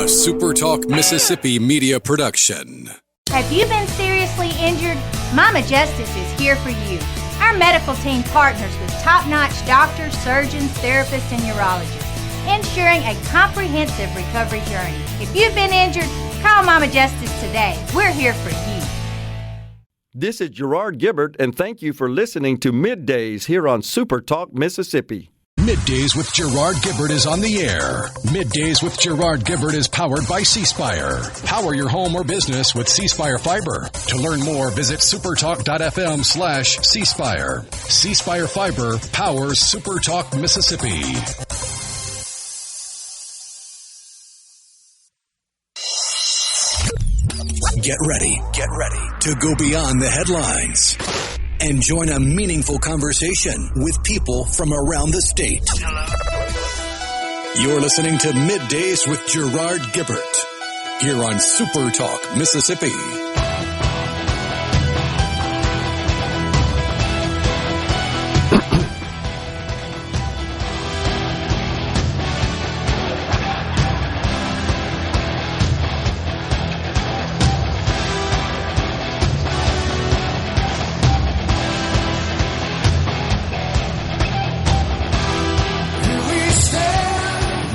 SuperTalk Mississippi Media production. Have you been seriously injured? Mama Justice is here for you. Our medical team partners with top-notch doctors, surgeons, therapists, and urologists, ensuring a comprehensive recovery journey. If you've been injured, call Mama Justice today. We're here for you. This is Gerard Gibert, and thank you for listening to MidDays here on SuperTalk Mississippi. MidDays with Gerard Gibert is on the air. MidDays with Gerard Gibert is powered by C-Spire. Power your home or business with C-Spire Fiber. To learn more, visit supertalk.fm/C-Spire. C-Spire Fiber powers SuperTalk Mississippi. Get ready to go beyond the headlines and join a meaningful conversation with people from around the state. You're listening to MidDays with Gerard Gibert here on SuperTalk Mississippi.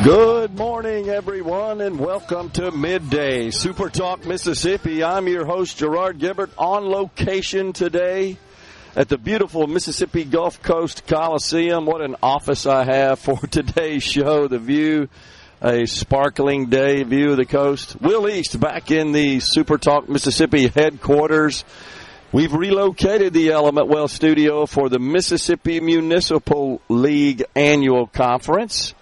Good morning, everyone, and welcome to Midday SuperTalk Mississippi. I'm your host, Gerard Gibert, on location today at the beautiful Mississippi Gulf Coast Coliseum. What an office I have for today's show. The view, a sparkling day view of the coast. Will East back in the SuperTalk Mississippi headquarters. We've relocated the Element Well studio for the Mississippi Municipal League Annual Conference.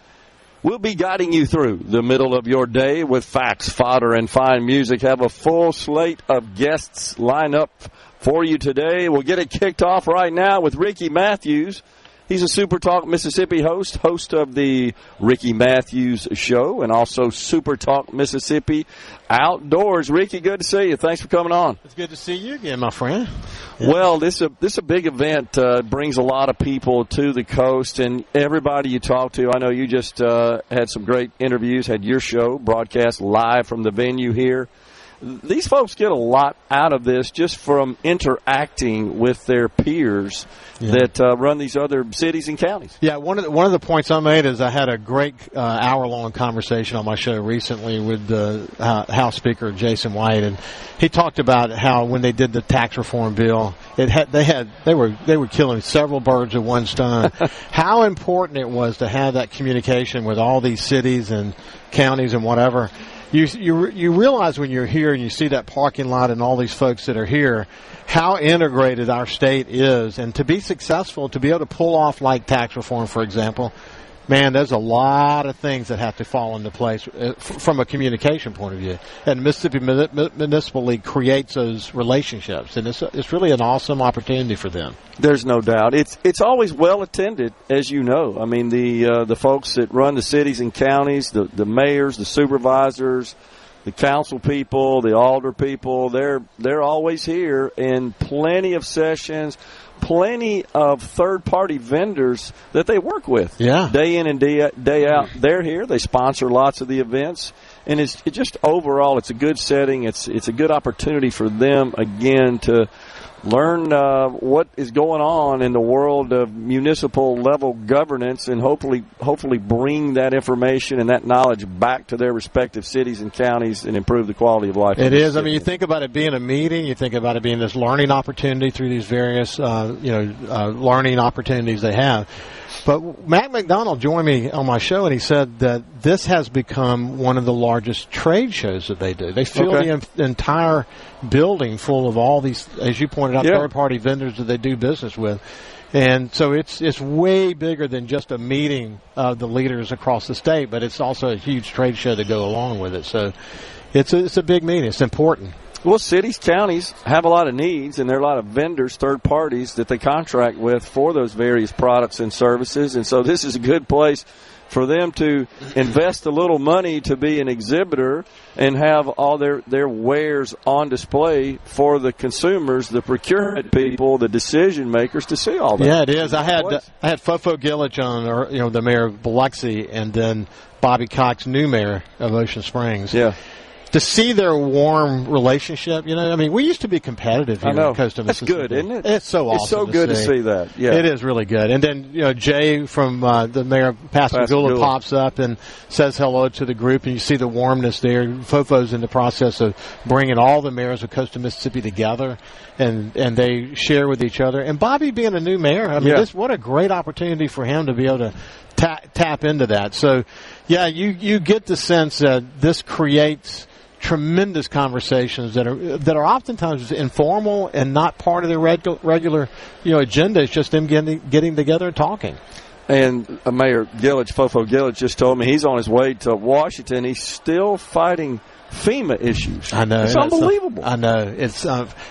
We'll be guiding you through the middle of your day with facts, fodder, and fine music. Have a full slate of guests lined up for you today. We'll get it kicked off right now with Ricky Matthews. He's a SuperTalk Mississippi host of the Ricky Matthews Show, and also SuperTalk Mississippi Outdoors. Ricky, good to see you. Thanks for coming on. It's good to see you again, my friend. Well, this is a big event. Brings a lot of people to the coast, and everybody you talk to. I know you just had some great interviews, had your show broadcast live from the venue here. These folks get a lot out of this just from interacting with their peers that run these other cities and counties. Yeah, one of the points I made is I had a great hour-long conversation on my show recently with the House Speaker Jason White, and he talked about how when they did the tax reform bill, they were killing several birds with one stone. How important it was to have that communication with all these cities and counties and whatever. You realize when you're here and you see that parking lot and all these folks that are here, how integrated our state is. And to be successful, to be able to pull off like tax reform, for example, man, there's a lot of things that have to fall into place from a communication point of view. And Mississippi Municipal League creates those relationships, and it's really an awesome opportunity for them. There's no doubt. It's always well attended, as you know. I mean, the folks that run the cities and counties, the mayors, the supervisors, the council people, the alder people, they're always here, and plenty of sessions, plenty of third-party vendors that they work with. Yeah. Day in and day out. They're here. They sponsor lots of the events. And it's just overall, it's a good setting. It's a good opportunity for them, again, to learn what is going on in the world of municipal level governance, and hopefully bring that information and that knowledge back to their respective cities and counties and improve the quality of life. It is. I mean, you think about it being a meeting, you think about it being this learning opportunity through these various learning opportunities they have. But Matt McDonald joined me on my show, and he said that this has become one of the largest trade shows that they do. They fill the entire building full of all these, as you pointed out, third-party vendors that they do business with. And so it's way bigger than just a meeting of the leaders across the state, but it's also a huge trade show to go along with it. So it's a big meeting. It's important. Well, cities, counties have a lot of needs, and there are a lot of vendors, third parties, that they contract with for those various products and services. And so this is a good place for them to invest a little money to be an exhibitor and have all their wares on display for the consumers, the procurement people, the decision makers to see all that. Yeah, it is. I had Fofo Gillich on, or the mayor of Biloxi, and then Bobby Cox, new mayor of Ocean Springs. Yeah. To see their warm relationship, we used to be competitive here on the coast of Mississippi. That's good, isn't it? It's so awesome. It's so good to see that. Yeah, it is really good. And then Jay from the mayor of Pascagoula pops up and says hello to the group, and you see the warmness there. Fofo's in the process of bringing all the mayors of coast of Mississippi together, and they share with each other. And Bobby being a new mayor, what a great opportunity for him to be able to tap into that. So, yeah, you get the sense that this creates tremendous conversations that are oftentimes informal and not part of their regular agenda. It's just them getting together and talking. And Mayor Gillich, Fofo Gillich, just told me he's on his way to Washington. He's still fighting FEMA issues. I know. It's unbelievable. I know. It's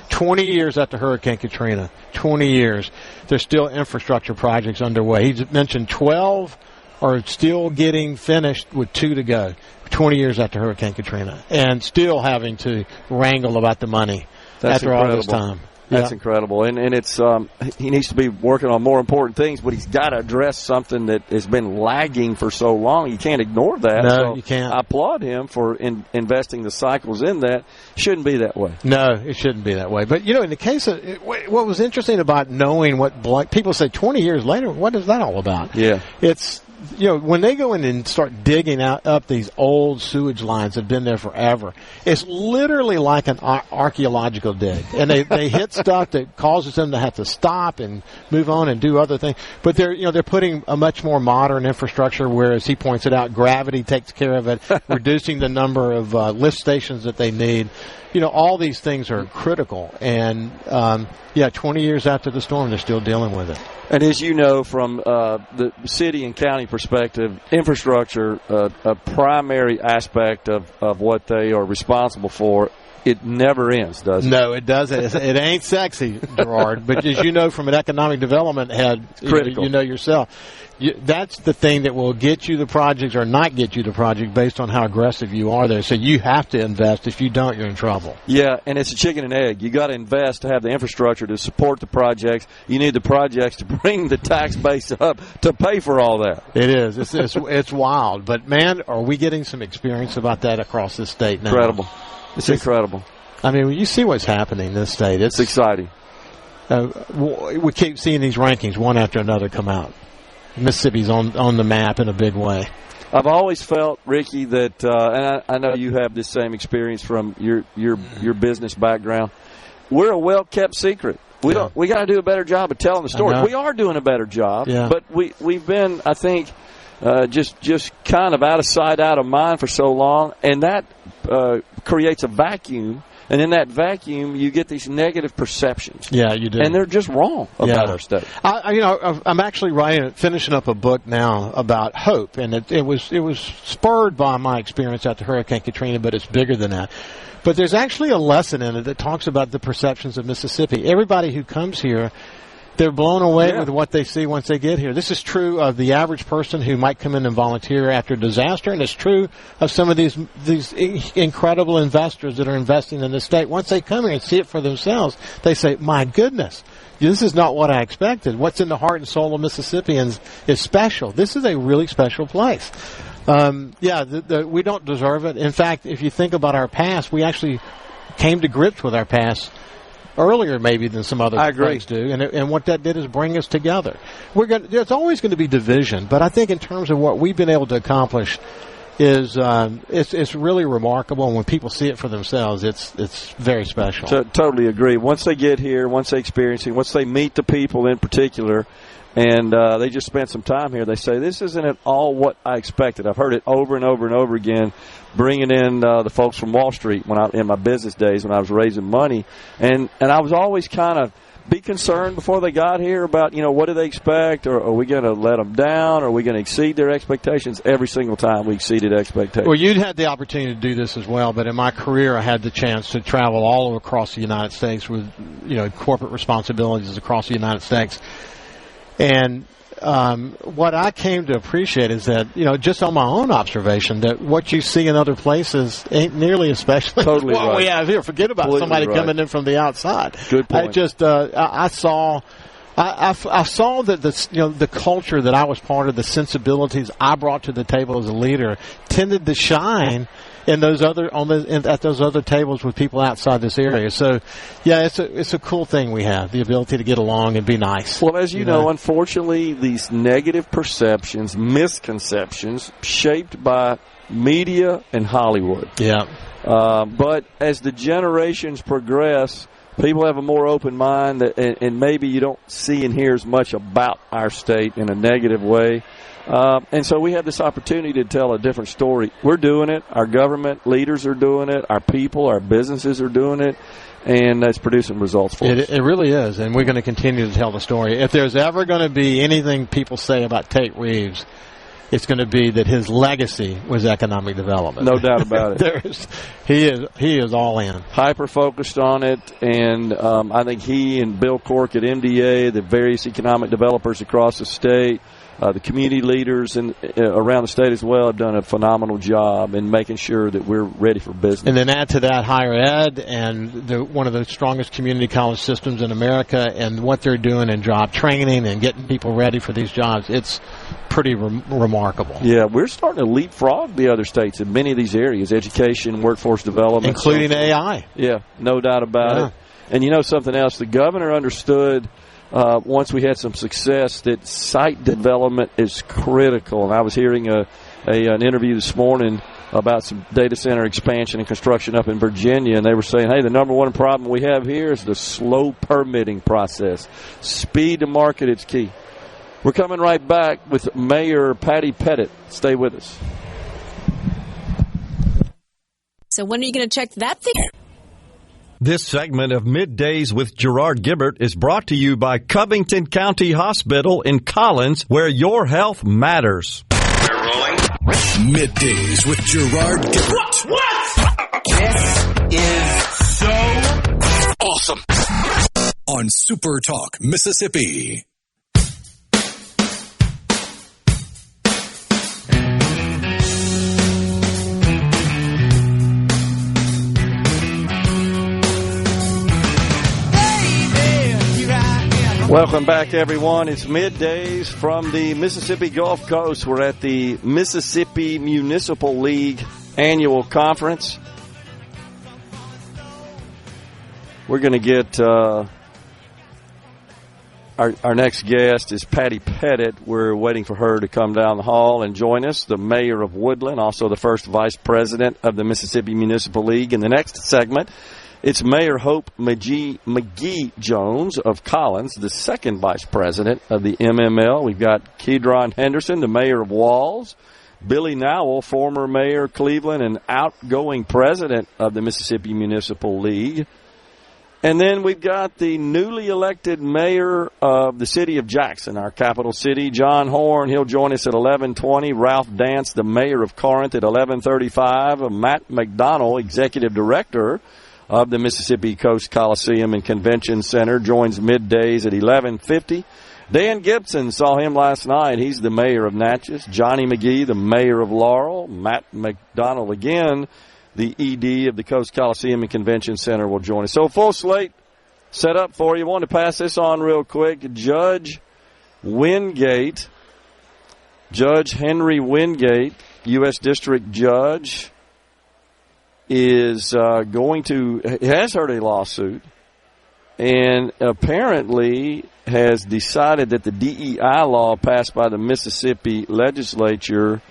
20 years after Hurricane Katrina. 20 years. There's still infrastructure projects underway. He's mentioned 12 are still getting finished with 2 to go. 20 years after Hurricane Katrina, and still having to wrangle about the money after all this time. That's incredible. And it's he needs to be working on more important things, but he's got to address something that has been lagging for so long. You can't ignore that. No, you can't. I applaud him for investing the cycles in that. Shouldn't be that way. No, it shouldn't be that way. But, in the case of what was interesting about knowing what people say 20 years later, what is that all about? Yeah. It's when they go in and start digging up these old sewage lines that have been there forever, it's literally like an archaeological dig. And they hit stuff that causes them to have to stop and move on and do other things. But they're putting a much more modern infrastructure, whereas he points it out, gravity takes care of it, reducing the number of lift stations that they need. All these things are critical. And, 20 years after the storm, they're still dealing with it. And as you know, from the city and county perspective, infrastructure, a primary aspect of what they are responsible for, it never ends, does it? No, it doesn't. It ain't sexy, Gerard. But as you know, from an economic development head, critical. You know yourself. That's the thing that will get you the projects or not get you the project based on how aggressive you are there. So you have to invest. If you don't, you're in trouble. Yeah, and it's a chicken and egg. You got to invest to have the infrastructure to support the projects. You need the projects to bring the tax base up to pay for all that. It is. It's wild. But, man, are we getting some experience about that across the state now? Incredible. It's incredible. I mean, when you see what's happening in this state, it's exciting. We keep seeing these rankings one after another come out. Mississippi's on the map in a big way. I've always felt, Ricky, that and I know you have this same experience from your business background. We're a well-kept secret. We got to do a better job of telling the story. We are doing a better job, but we've been, I think, just kind of out of sight, out of mind for so long, and that creates a vacuum. And in that vacuum, you get these negative perceptions. Yeah, you do. And they're just wrong about our state. I'm actually finishing up a book now about hope, and it was spurred by my experience after Hurricane Katrina, but it's bigger than that. But there's actually a lesson in it that talks about the perceptions of Mississippi. Everybody who comes here, they're blown away with what they see once they get here. This is true of the average person who might come in and volunteer after a disaster, and it's true of some of these incredible investors that are investing in the state. Once they come here and see it for themselves, they say, my goodness, this is not what I expected. What's in the heart and soul of Mississippians is special. This is a really special place. We don't deserve it. In fact, if you think about our past, we actually came to grips with our past earlier maybe than some other folks do, and what that did is bring us together. There's always going to be division, but I think in terms of what we've been able to accomplish is it's really remarkable, and when people see it for themselves, it's very special. Totally agree. Once they get here, once they experience it, once they meet the people in particular, and they just spent some time here, they say, this isn't at all what I expected. I've heard it over and over and over again, bringing in the folks from Wall Street in my business days when I was raising money. And I was always kind of be concerned before they got here about, what do they expect? Or are we going to let them down? Or are we going to exceed their expectations? Every single time we exceeded expectations. Well, you'd had the opportunity to do this as well, but in my career I had the chance to travel all across the United States with, corporate responsibilities across the United States. And what I came to appreciate is that, just on my own observation, that what you see in other places ain't nearly as special totally as what we have here. Forget about Completely somebody right. coming in from the outside. Good point. I saw that the culture that I was part of, the sensibilities I brought to the table as a leader, tended to shine in those at those other tables with people outside this area. So, yeah, it's a cool thing we have, the ability to get along and be nice. Well, as you know, unfortunately, these negative perceptions, misconceptions, shaped by media and Hollywood. Yeah. But as the generations progress, people have a more open mind, and maybe you don't see and hear as much about our state in a negative way. And so we have this opportunity to tell a different story. We're doing it. Our government leaders are doing it. Our people, our businesses are doing it. And that's producing results for us. It really is. And we're going to continue to tell the story. If there's ever going to be anything people say about Tate Reeves, it's going to be that his legacy was economic development. No doubt about it. He is all in. Hyper-focused on it, and I think he and Bill Cork at MDA, the various economic developers across the state, the community leaders around the state as well have done a phenomenal job in making sure that we're ready for business. And then add to that higher ed and one of the strongest community college systems in America, and what they're doing in job training and getting people ready for these jobs. It's pretty remarkable. Yeah, we're starting to leapfrog the other states in many of these areas, education, workforce development. Including AI. Yeah, no doubt about it. And something else, the governor understood once we had some success that site development is critical. And I was hearing an interview this morning about some data center expansion and construction up in Virginia, and they were saying, hey, the number one problem we have here is the slow permitting process. Speed to market is key. We're coming right back with Mayor Patty Pettit. Stay with us. So when are you going to check that thing? This segment of Middays with Gerard Gibert is brought to you by Covington County Hospital in Collins, where your health matters. We're rolling. Middays with Gerard Gibert. What? This is so awesome. On SuperTalk Mississippi. Welcome back, everyone. It's Middays from the Mississippi Gulf Coast. We're at the Mississippi Municipal League annual conference. We're going to get our next guest is Patty Pettit. We're waiting for her to come down the hall and join us, the mayor of Woodland, also the first vice president of the Mississippi Municipal League. In the next segment, it's Mayor Hope McGee Jones of Collins, the second vice president of the MML. We've got Kedron Henderson, the mayor of Walls, Billy Nowell, former mayor Cleveland and outgoing president of the Mississippi Municipal League. And then we've got the newly elected mayor of the city of Jackson, our capital city, John Horn. He'll join us at 11:20. Ralph Dance, the mayor of Corinth, at 11:35. Matt McDonald, executive director of the Mississippi Coast Coliseum and Convention Center, joins Middays at 11:50. Dan Gibson, saw him last night. He's the mayor of Natchez. Johnny McGee, the mayor of Laurel. Matt McDonald, again, the ED of the Coast Coliseum and Convention Center, will join us. So full slate set up for you. I want to pass this on real quick. Judge Henry Wingate, U.S. District Judge, has heard a lawsuit and apparently has decided that the DEI law passed by the Mississippi legislature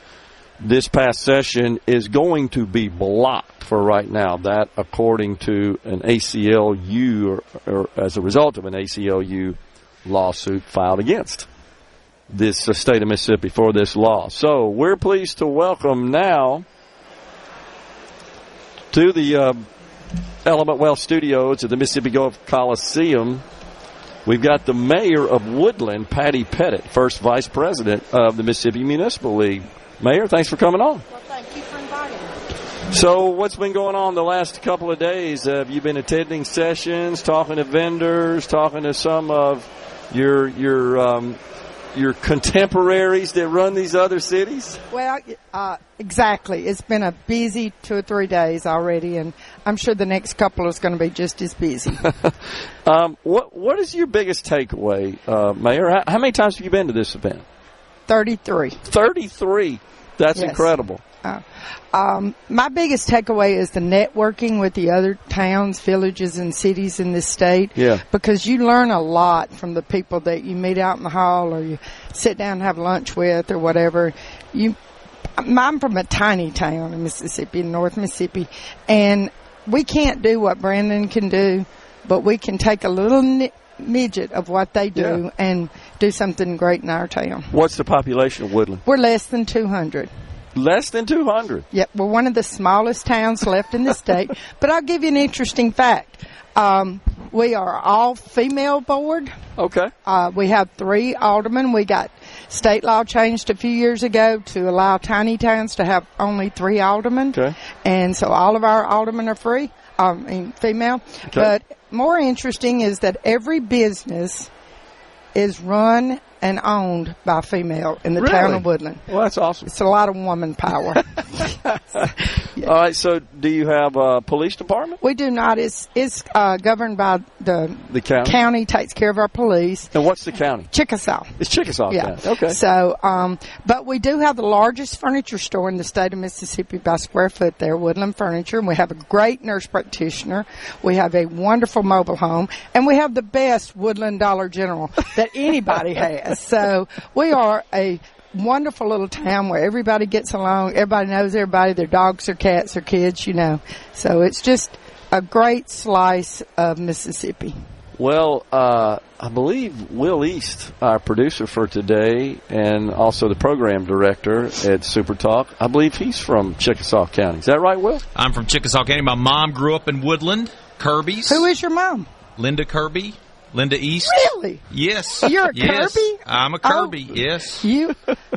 this past session is going to be blocked for right now. That, according to an ACLU, or as a result of an ACLU lawsuit filed against this state of Mississippi for this law. So we're pleased to welcome now to the Element Wealth Studios at the Mississippi Gulf Coliseum, we've got the mayor of Woodland, Patty Pettit, first vice president of the Mississippi Municipal League. Mayor, thanks for coming on. Well, thank you for inviting me. So what's been going on the last couple of days? Have you been attending sessions, talking to vendors, talking to some of your your contemporaries that run these other cities? Well, exactly. It's been a busy 2 or 3 days already, and I'm sure the next couple is going to be just as busy. What is your biggest takeaway, Mayor? How many times have you been to this event? 33. 33. That's Yes. incredible. My biggest takeaway is the networking with the other towns, villages, and cities in this state. Yeah. Because you learn a lot from the people that you meet out in the hall or you sit down and have lunch with or whatever. I'm from a tiny town in Mississippi, in North Mississippi, and we can't do what Brandon can do, but we can take a little midget of what they do and do something great in our town. What's the population of Woodland? We're less than 200. Less than 200. Yep, we're one of the smallest towns left in the state. But I'll give you an interesting fact. We are all female board. Okay. We have 3 aldermen. We got state law changed a few years ago to allow tiny towns to have only 3 aldermen. Okay. And so all of our aldermen are female. Okay. But more interesting is that every business is run and owned by female in the town of Woodland. Well, that's awesome. It's a lot of woman power. All right, so do you have a police department? We do not. It's governed by the county? County takes care of our police. And what's the county? Chickasaw. It's Chickasaw Yeah. County. Okay. So, but we do have the largest furniture store in the state of Mississippi by square foot there, Woodland Furniture. And we have a great nurse practitioner. We have a wonderful mobile home. And we have the best Woodland Dollar General that anybody has. So we are a wonderful little town where everybody gets along. Everybody knows everybody. Their dogs or cats or kids, you know. So it's just a great slice of Mississippi. Well, I believe Will East, our producer for today, and also the program director at SuperTalk, I believe he's from Chickasaw County. Is that right, Will? I'm from Chickasaw County. My mom grew up in Woodland, Kirby's. Who is your mom? Linda Kirby. Linda East. Really? Yes. You're a yes. Kirby? I'm a Kirby, yes.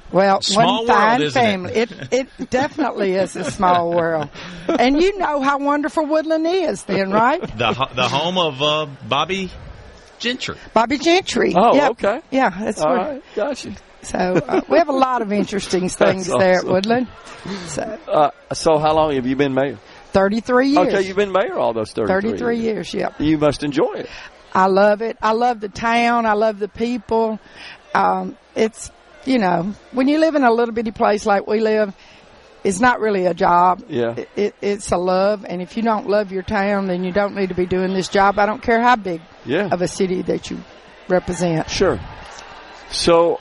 Well, Small one fine world, isn't family. It definitely is a small world. And you know how wonderful Woodland is then, right? The home of Bobby Gentry. Bobby Gentry. Oh, Yep. okay. Yeah, that's All where. right, gotcha. So we have a lot of interesting things That's there awesome. at Woodland. So how long have you been mayor? 33 years. Okay, you've been mayor all those 33 years, yep. You must enjoy it. I love it. I love the town. I love the people. It's, you know, when you live in a little bitty place like we live, it's not really a job. Yeah. It's a love. And if you don't love your town, then you don't need to be doing this job. I don't care how big of a city that you represent. Sure. So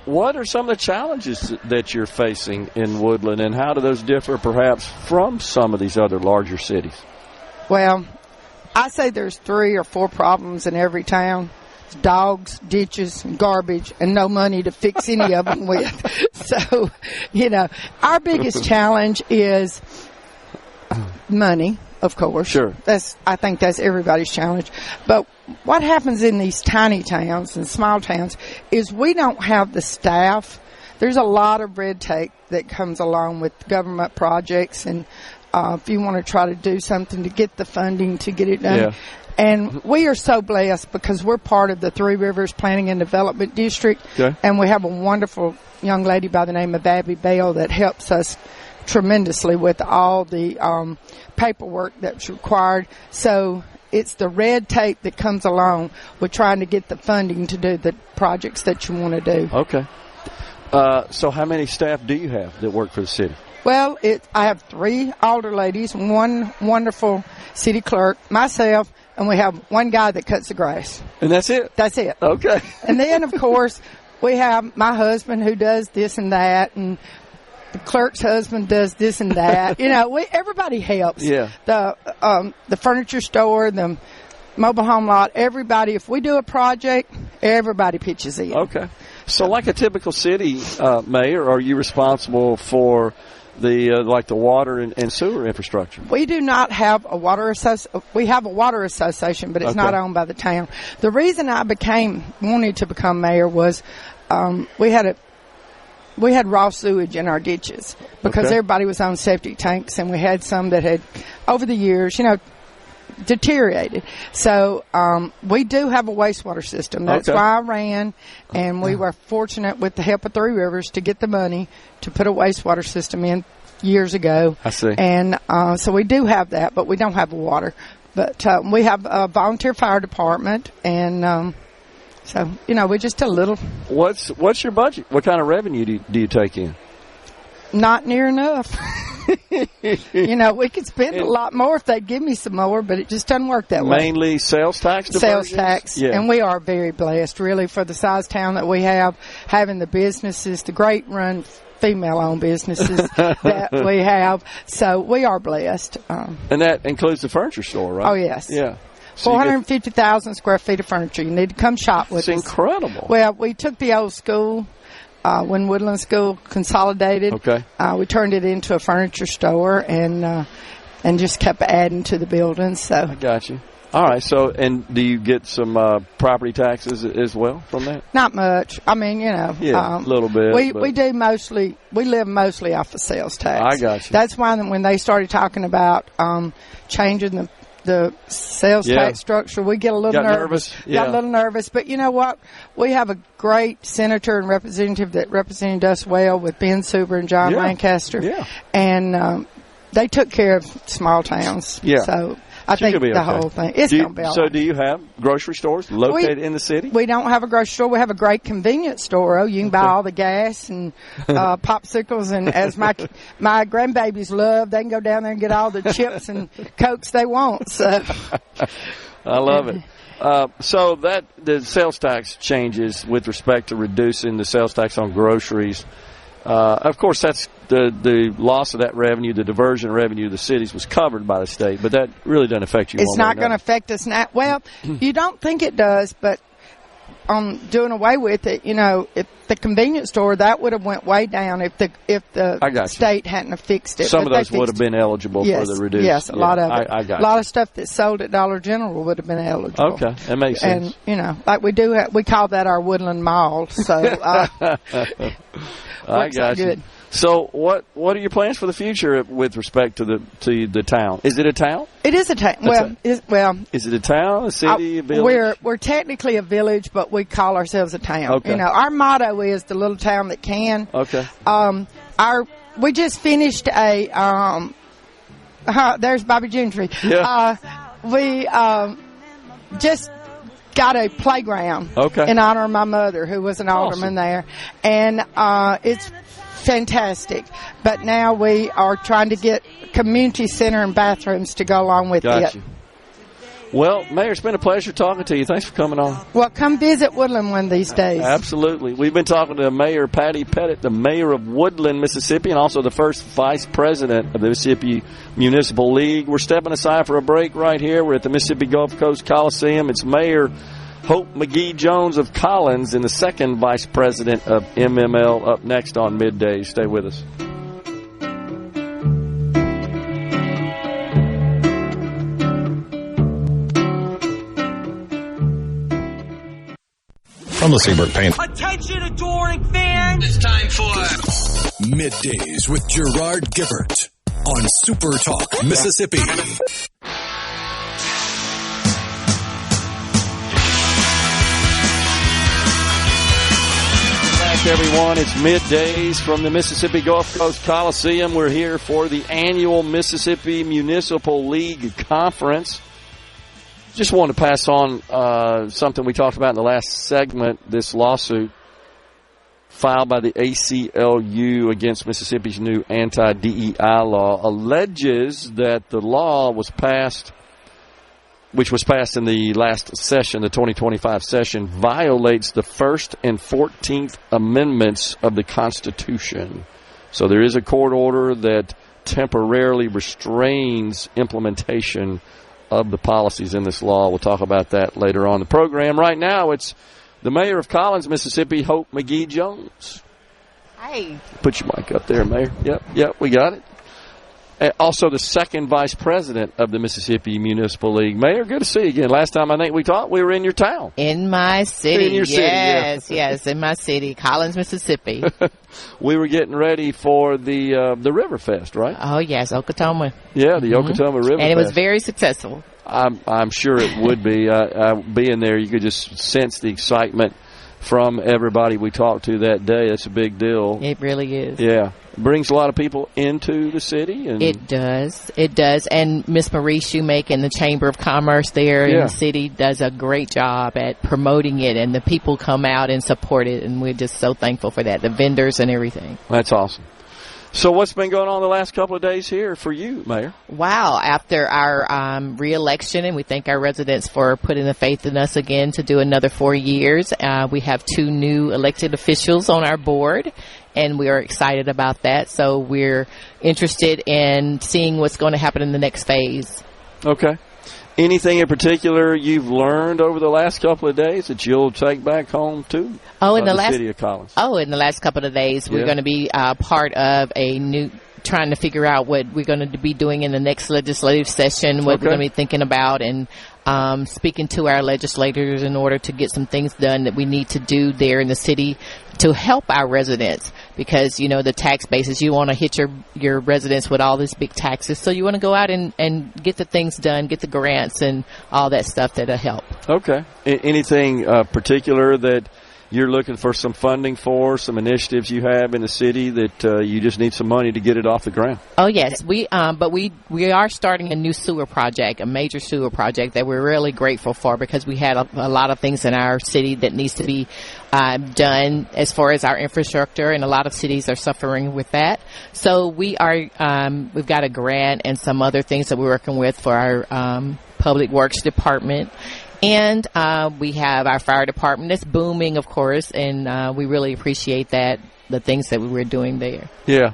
what are some of the challenges that you're facing in Woodland, and how do those differ perhaps from some of these other larger cities? Well, I say there's 3 or 4 problems in every town. It's dogs, ditches, and garbage, and no money to fix any of them with. So, you know, our biggest challenge is money, of course. Sure. I think that's everybody's challenge. But what happens in these tiny towns and small towns is we don't have the staff. There's a lot of red tape that comes along with government projects, and if you want to try to do something to get the funding to get it done. Yeah. And we are so blessed because we're part of the Three Rivers Planning and Development District. Okay. And we have a wonderful young lady by the name of Abby Bell that helps us tremendously with all the paperwork that's required. So it's the red tape that comes along with trying to get the funding to do the projects that you want to do. Okay. So how many staff do you have that work for the city? Well, I have 3 alder ladies, 1 wonderful city clerk, myself, and we have 1 guy that cuts the grass. And that's it? That's it. Okay. And then, of course, we have my husband who does this and that, and the clerk's husband does this and that. You know, everybody helps. Yeah. The furniture store, the mobile home lot, everybody. If we do a project, everybody pitches in. Okay. So like a typical city mayor, are you responsible for the water and sewer infrastructure? We do not have a water association. We have a water association, but it's not owned by the town. The reason I wanted to become mayor was we had raw sewage in our ditches because everybody was on septic tanks, and we had some that had, over the years, you know, deteriorated. So we do have a wastewater system. That's why I ran, and we were fortunate with the help of Three Rivers to get the money to put a wastewater system in years ago. I see. And so we do have that, but we don't have water. But we have a volunteer fire department, and so, we're just a little. What's your budget? What kind of revenue do you take in? Not near enough. We could spend a lot more if they'd give me some more, but it just doesn't work that way. Mainly sales tax diversions? Sales tax. Yeah. And we are very blessed, really, for the size town that we have, having the businesses, the great run female-owned businesses that we have. So we are blessed. And that includes the furniture store, right? Oh, yes. Yeah. 450,000 square feet of furniture. You need to come shop with us. It's incredible. Well, we took the old school. When Woodland School consolidated, we turned it into a furniture store and just kept adding to the building. So I got you. All right. So, and do you get some property taxes as well from that? Not much. I mean, a little bit. We do mostly. We live mostly off of sales tax. I got you. That's why when they started talking about changing the sales tax structure, we get a little nervous. Got a little nervous, but you know what? We have a great senator and representative that represented us well with Ben Suber and John Lancaster, and they took care of small towns. Yeah. So I think the whole thing is going to be all right. So do you have grocery stores located in the city? We don't have a grocery store. We have a great convenience store. Oh, you can buy all the gas and popsicles, and as my grandbabies love, they can go down there and get all the chips and Cokes they want. So I love it. So that the sales tax changes with respect to reducing the sales tax on groceries. Of course, that's the loss of that revenue, the diversion of revenue to the cities was covered by the state, but that really doesn't affect you. It's not going to affect us now. Well, you don't think it does, but on doing away with it, if the convenience store, that would have went way down if the state hadn't have fixed it. Some of those would have been eligible for the reduced. Yes, a lot of it. A lot of stuff that's sold at Dollar General would have been eligible. Okay, that makes sense. And like we call that our Woodland Mall. So I got you. Good. So what are your plans for the future with respect to the town? Is it a town? It is a town. Is it a town, a city, a village? We're technically a village, but we call ourselves a town. Okay. Our motto is the little town that can. Okay. We just finished a there's Bobby Gentry. Yeah. We just got a playground in honor of my mother, who was an alderman there, and it's fantastic. But now we are trying to get community center and bathrooms to go along with it. Well, Mayor, it's been a pleasure talking to you. Thanks for coming on. Well, come visit Woodland one of these days. Absolutely. We've been talking to Mayor Patty Pettit, the mayor of Woodland, Mississippi, and also the first vice president of the Mississippi Municipal League. We're stepping aside for a break right here. We're at the Mississippi Gulf Coast Coliseum. It's Mayor Hope McGee Jones of Collins and the second vice president of MML up next on Middays. Stay with us. From the Seabrook Paint. Attention, adoring fans! It's time for Middays with Gerard Gibert on SuperTalk Mississippi. Everyone, it's Middays from the Mississippi Gulf Coast Coliseum. We're here for the annual Mississippi Municipal League Conference. Just wanted to pass on something we talked about in the last segment. This lawsuit filed by the ACLU against Mississippi's new anti-DEI law alleges that the law was passed, which was passed in the last session, the 2025 session, violates the First and 14th Amendments of the Constitution. So there is a court order that temporarily restrains implementation of the policies in this law. We'll talk about that later on in the program. Right now, it's the mayor of Collins, Mississippi, Hope McGee Jones. Hey. Put your mic up there, Mayor. Yep, we got it. Also the second vice president of the Mississippi Municipal League. Mayor, good to see you again. Last time I think we talked, we were in your town. In my city. In your city, yes, in my city, Collins, Mississippi. We were getting ready for the River Fest, right? Oh, yes, Okatoma. Yeah, the Okatoma River Fest. And it was very successful. I'm sure it would be. Being there, you could just sense the excitement from everybody we talked to that day. That's a big deal. It really is. Yeah. Brings a lot of people into the city. And It does. And Miss Marie Shoemake and the Chamber of Commerce there in the city does a great job at promoting it, and the people come out and support it, and we're just so thankful for that, the vendors and everything. That's awesome. So what's been going on the last couple of days here for you, Mayor? Wow. After our re-election, and we thank our residents for putting the faith in us again to do another 4 years, we have 2 new elected officials on our board, and we are excited about that. So we're interested in seeing what's going to happen in the next phase. Okay. Anything in particular you've learned over the last couple of days that you'll take back home too? In the city of Collins. In the last couple of days, we're going to be part of a new, trying to figure out what we're going to be doing in the next legislative session, what we're going to be thinking about, and speaking to our legislators in order to get some things done that we need to do there in the city to help our residents, because the tax basis, you want to hit your residents with all these big taxes, so you want to go out and get the things done, get the grants and all that stuff that'll help. Okay. Anything particular that you're looking for some funding for, some initiatives you have in the city that you just need some money to get it off the ground? Oh, yes. We are starting a new sewer project, a major sewer project that we're really grateful for, because we had a lot of things in our city that needs to be done as far as our infrastructure, and a lot of cities are suffering with that. So we've got a grant and some other things that we're working with for our public works department. And we have our fire department that's booming, of course, and we really appreciate that, the things that we're doing there. Yeah.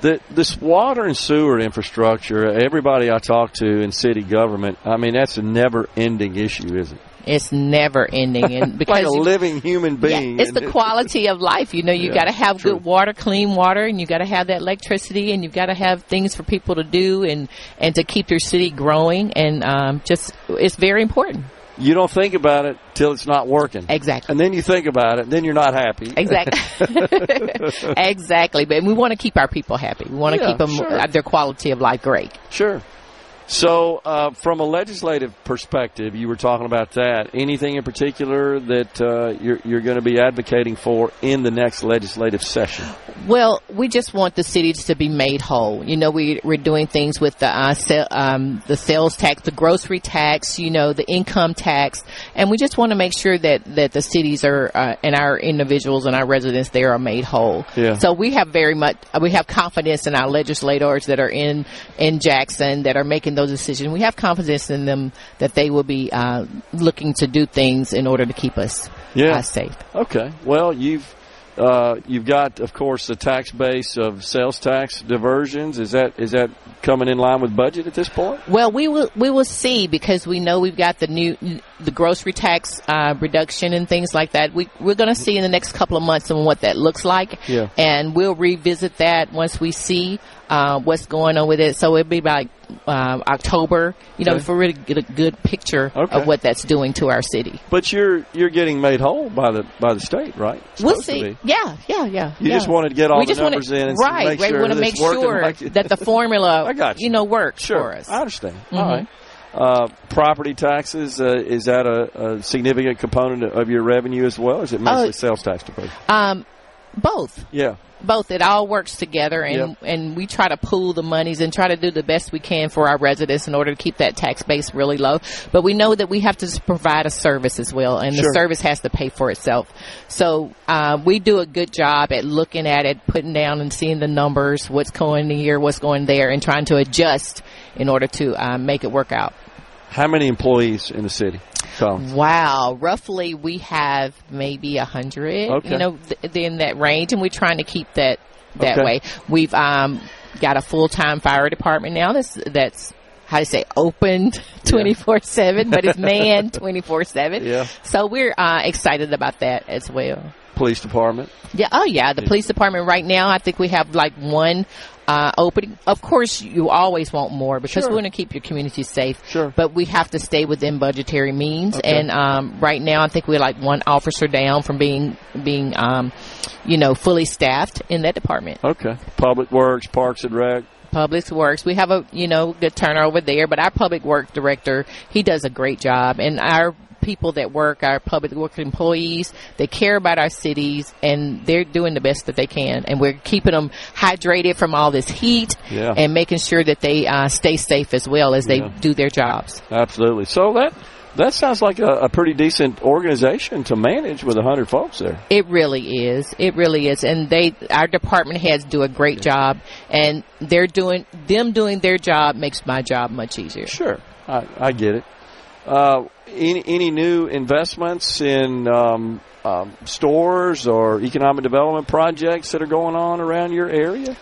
This water and sewer infrastructure, everybody I talk to in city government, I mean, that's a never-ending issue, isn't it? It's never ending, and because like a living human being. Yeah, it's the quality of life. You got to have good water, clean water, and you got to have that electricity, and you've got to have things for people to do and to keep your city growing, and it's very important. You don't think about it till it's not working. Exactly. And then you think about it, and then you're not happy. Exactly. Exactly. But we want to keep our people happy. We want to keep them their quality of life great. Sure. So from a legislative perspective, you were talking about that. Anything in particular that you're going to be advocating for in the next legislative session? Well, we just want the cities to be made whole. we're doing things with the sales tax, the grocery tax, the income tax, and we just want to make sure that the cities are and our individuals and our residents there are made whole. Yeah. So we have confidence in our legislators that are in Jackson that are making those decisions. We have confidence in them that they will be looking to do things in order to keep us safe. Okay. Well, you've got, of course, the tax base of sales tax diversions. Is that coming in line with budget at this point? Well, we will see, because we know we've got the grocery tax reduction and things like that. We're going to see in the next couple of months on what that looks like, and we'll revisit that once we see what's going on with it. So it'll be like October, if we really get a good picture of what that's doing to our city. But you're getting made whole by the state, right? We'll see. Yeah. You just wanted to get all the numbers in and make sure we want to make sure that the formula works for us. I understand. Mm-hmm. All right. Property taxes, is that a significant component of your revenue as well, or is it mostly sales tax diversion? Both. Yeah. Both. It all works together, and we try to pool the monies and try to do the best we can for our residents in order to keep that tax base really low. But we know that we have to provide a service as well, and the service has to pay for itself. So we do a good job at looking at it, putting down and seeing the numbers, what's going here, what's going there, and trying to adjust in order to make it work out. How many employees in the city? Wow. Roughly, we have maybe 100, in that range, and we're trying to keep that way. We've got a full-time fire department now that's open 24/7, but it's manned 24/7. Yeah. So we're excited about that as well. Police department? Yeah. Oh, yeah. The police department right now, I think we have one opening. Of course, you always want more, because we want to keep your community safe. Sure. But we have to stay within budgetary means. Okay. And right now, I think we're one officer down from being fully staffed in that department. Okay. Public Works, Parks and Rec. Public Works. We have a, good turnover there, but our public work director, he does a great job. And our people that work, our public work employees, they care about our cities, and they're doing the best that they can. And we're keeping them hydrated from all this heat and making sure that they stay safe as well as they do their jobs. Absolutely. So that sounds like a pretty decent organization to manage with 100 folks there. It really is. It really is. And our department heads do a great job, and doing their job makes my job much easier. Sure. I get it. Any new investments in stores or economic development projects that are going on around your area?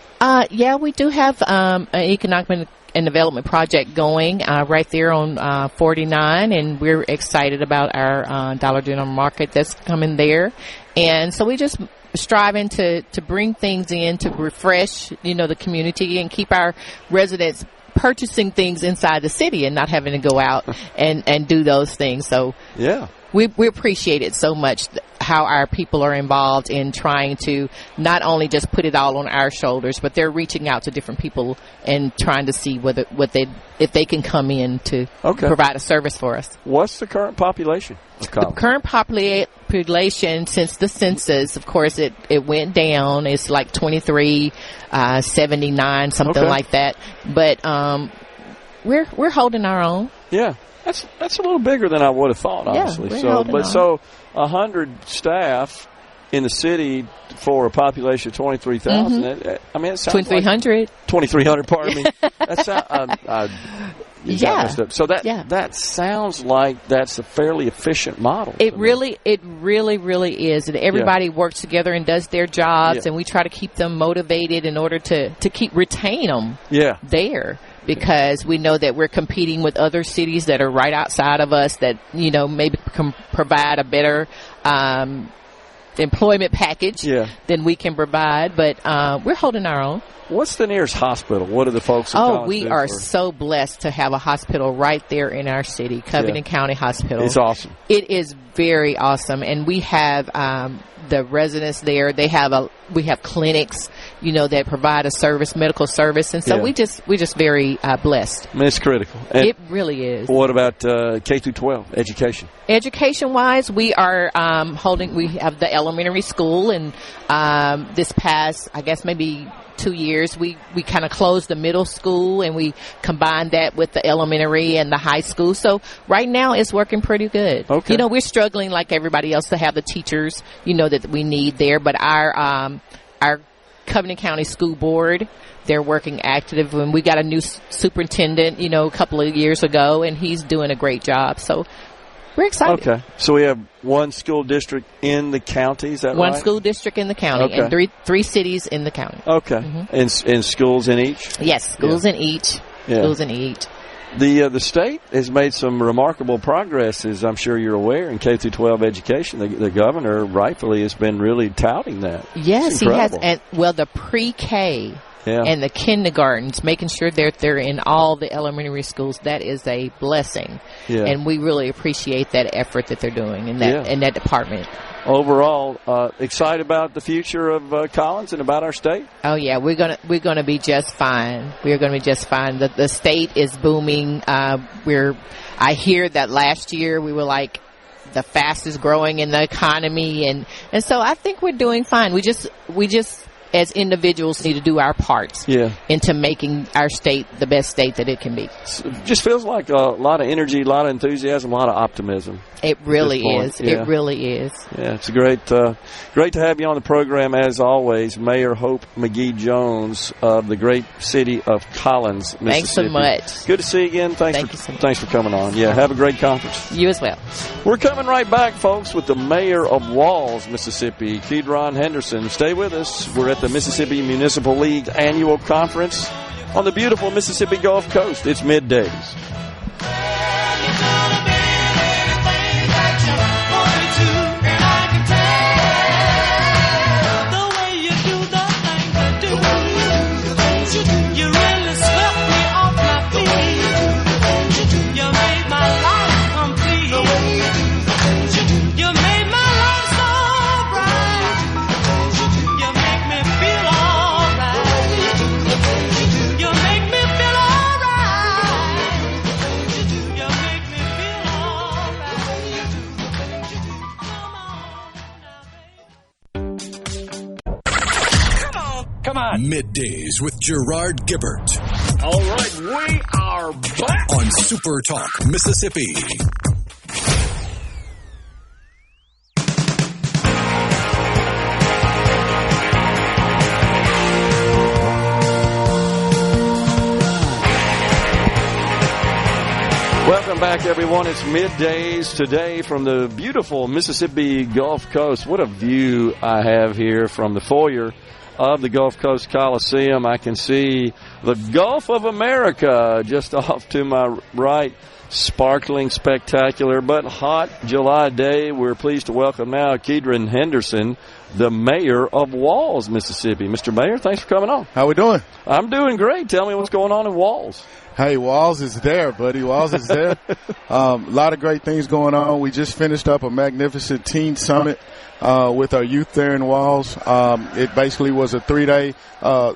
We do have an economic and development project going right there on 49, and we're excited about our Dollar General Market that's coming there. And so we just striving to bring things in to refresh, the community and keep our residents purchasing things inside the city and not having to go out and do those things. So we appreciate it so much how our people are involved in trying to not only just put it all on our shoulders, but they're reaching out to different people and trying to see if they can come in to provide a service for us. What's the current population of Collins? The current population since the census, of course, it went down. It's like 2379, something like that. But we're holding our own. Yeah. That's a little bigger than I would have thought, honestly. So 100 staff in the city for a population of 23,000. It sounds 2,300. Like 2,300. Pardon me. That's messed up. So that sounds like that's a fairly efficient model. It really is. And everybody works together and does their jobs, and we try to keep them motivated in order to retain them there. Because we know that we're competing with other cities that are right outside of us that, maybe can provide a better employment package than we can provide. But we're holding our own. What's the nearest hospital? What are the folks in Collins we are so blessed to have a hospital right there in our city, Covington County Hospital. It's awesome. It is very awesome. And we have the residents there. We have clinics, that provide a service, medical service. And so we just very blessed. It's critical. And it really is. What about K through 12 education? Education-wise, we are we have the elementary school, and this past, I guess maybe 2 years, we kind of closed the middle school, and we combined that with the elementary and the high school. So right now it's working pretty good. Okay. We're struggling like everybody else to have the teachers, that we need there. But our Covington County School Board, they're working active, and we got a new superintendent, a couple of years ago, and he's doing a great job. So we're excited. Okay. So we have one school district in the county, is that right? One school district in the county, and three cities in the county. Okay. Mm-hmm. And schools in each? Yes, schools in each. Yeah. Schools in each. The state has made some remarkable progress, as I'm sure you're aware, in K through 12 education. The governor rightfully has been really touting that. Yes, he has. And the pre-K and the kindergartens, making sure they're in all the elementary schools, that is a blessing. Yeah. And we really appreciate that effort that they're doing in that department. Overall, excited about the future of Collins and about our state? Oh yeah, we're gonna be just fine. We're gonna be just fine. The state is booming. I hear that last year we were like the fastest growing in the economy, and so I think we're doing fine. We just as individuals need to do our parts into making our state the best state that it can be. It just feels like a lot of energy, a lot of enthusiasm, a lot of optimism. It really is. Yeah. It really is. Yeah, it's great to have you on the program as always, Mayor Hope McGee-Jones of the great city of Collins, Mississippi. Thanks so much. Good to see you again. Thanks for coming on. Yeah, have a great conference. You as well. We're coming right back, folks, with the Mayor of Walls, Mississippi, Kedron Henderson. Stay with us. We're at the Mississippi Municipal League Annual Conference on the beautiful Mississippi Gulf Coast. It's Middays. You Middays with Gerard Gibert. All right, we are back on SuperTalk Mississippi. Welcome back, everyone. It's Middays today from the beautiful Mississippi Gulf Coast. What a view I have here from the foyer of the Gulf Coast Coliseum. I can see the Gulf of America just off to my right. Sparkling, spectacular, but hot July day. We're pleased to welcome now Kedron Henderson, the mayor of Walls, Mississippi. Mr. Mayor, thanks for coming on. How we doing? I'm doing great. Tell me what's going on in Walls. Hey, Walls is there, buddy. Walls is there. A lot of great things going on. We just finished up a magnificent teen summit with our youth there in Walls. It basically was a 3-day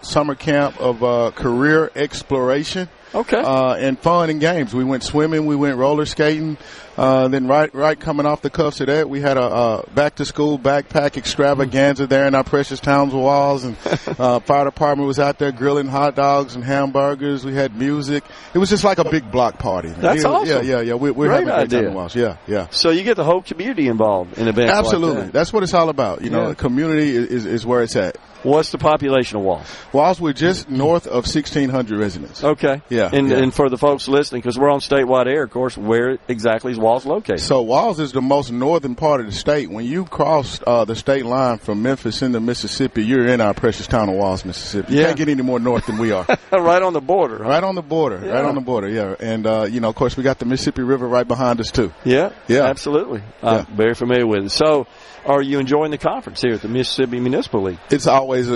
summer camp of career exploration. Okay. And fun and games. We went swimming. We went roller skating. Then right coming off the cuffs of that, we had a back-to-school backpack extravaganza there in our precious town's Walls. And fire department was out there grilling hot dogs and hamburgers. We had music. It was just like a big block party. That's awesome. Yeah. We're having a great time in Walls. Yeah. So you get the whole community involved in events Absolutely. like that. That's what it's all about. You know, the community is where it's at. What's the population of Walls? Walls, we're just north of 1,600 residents. Okay. Yeah. And for the folks listening, because we're on statewide air, of course, where exactly is Walls located? So Walls is the most northern part of the state. When you cross the state line from Memphis into Mississippi, you're in our precious town of Walls, Mississippi. You can't get any more north than we are. Right on the border. Huh? Right on the border. Yeah. Right on the border, yeah. And, of course, we got the Mississippi River right behind us, too. Yeah. Absolutely. I'm very familiar with it. So, are you enjoying the conference here at the Mississippi Municipal League? It's always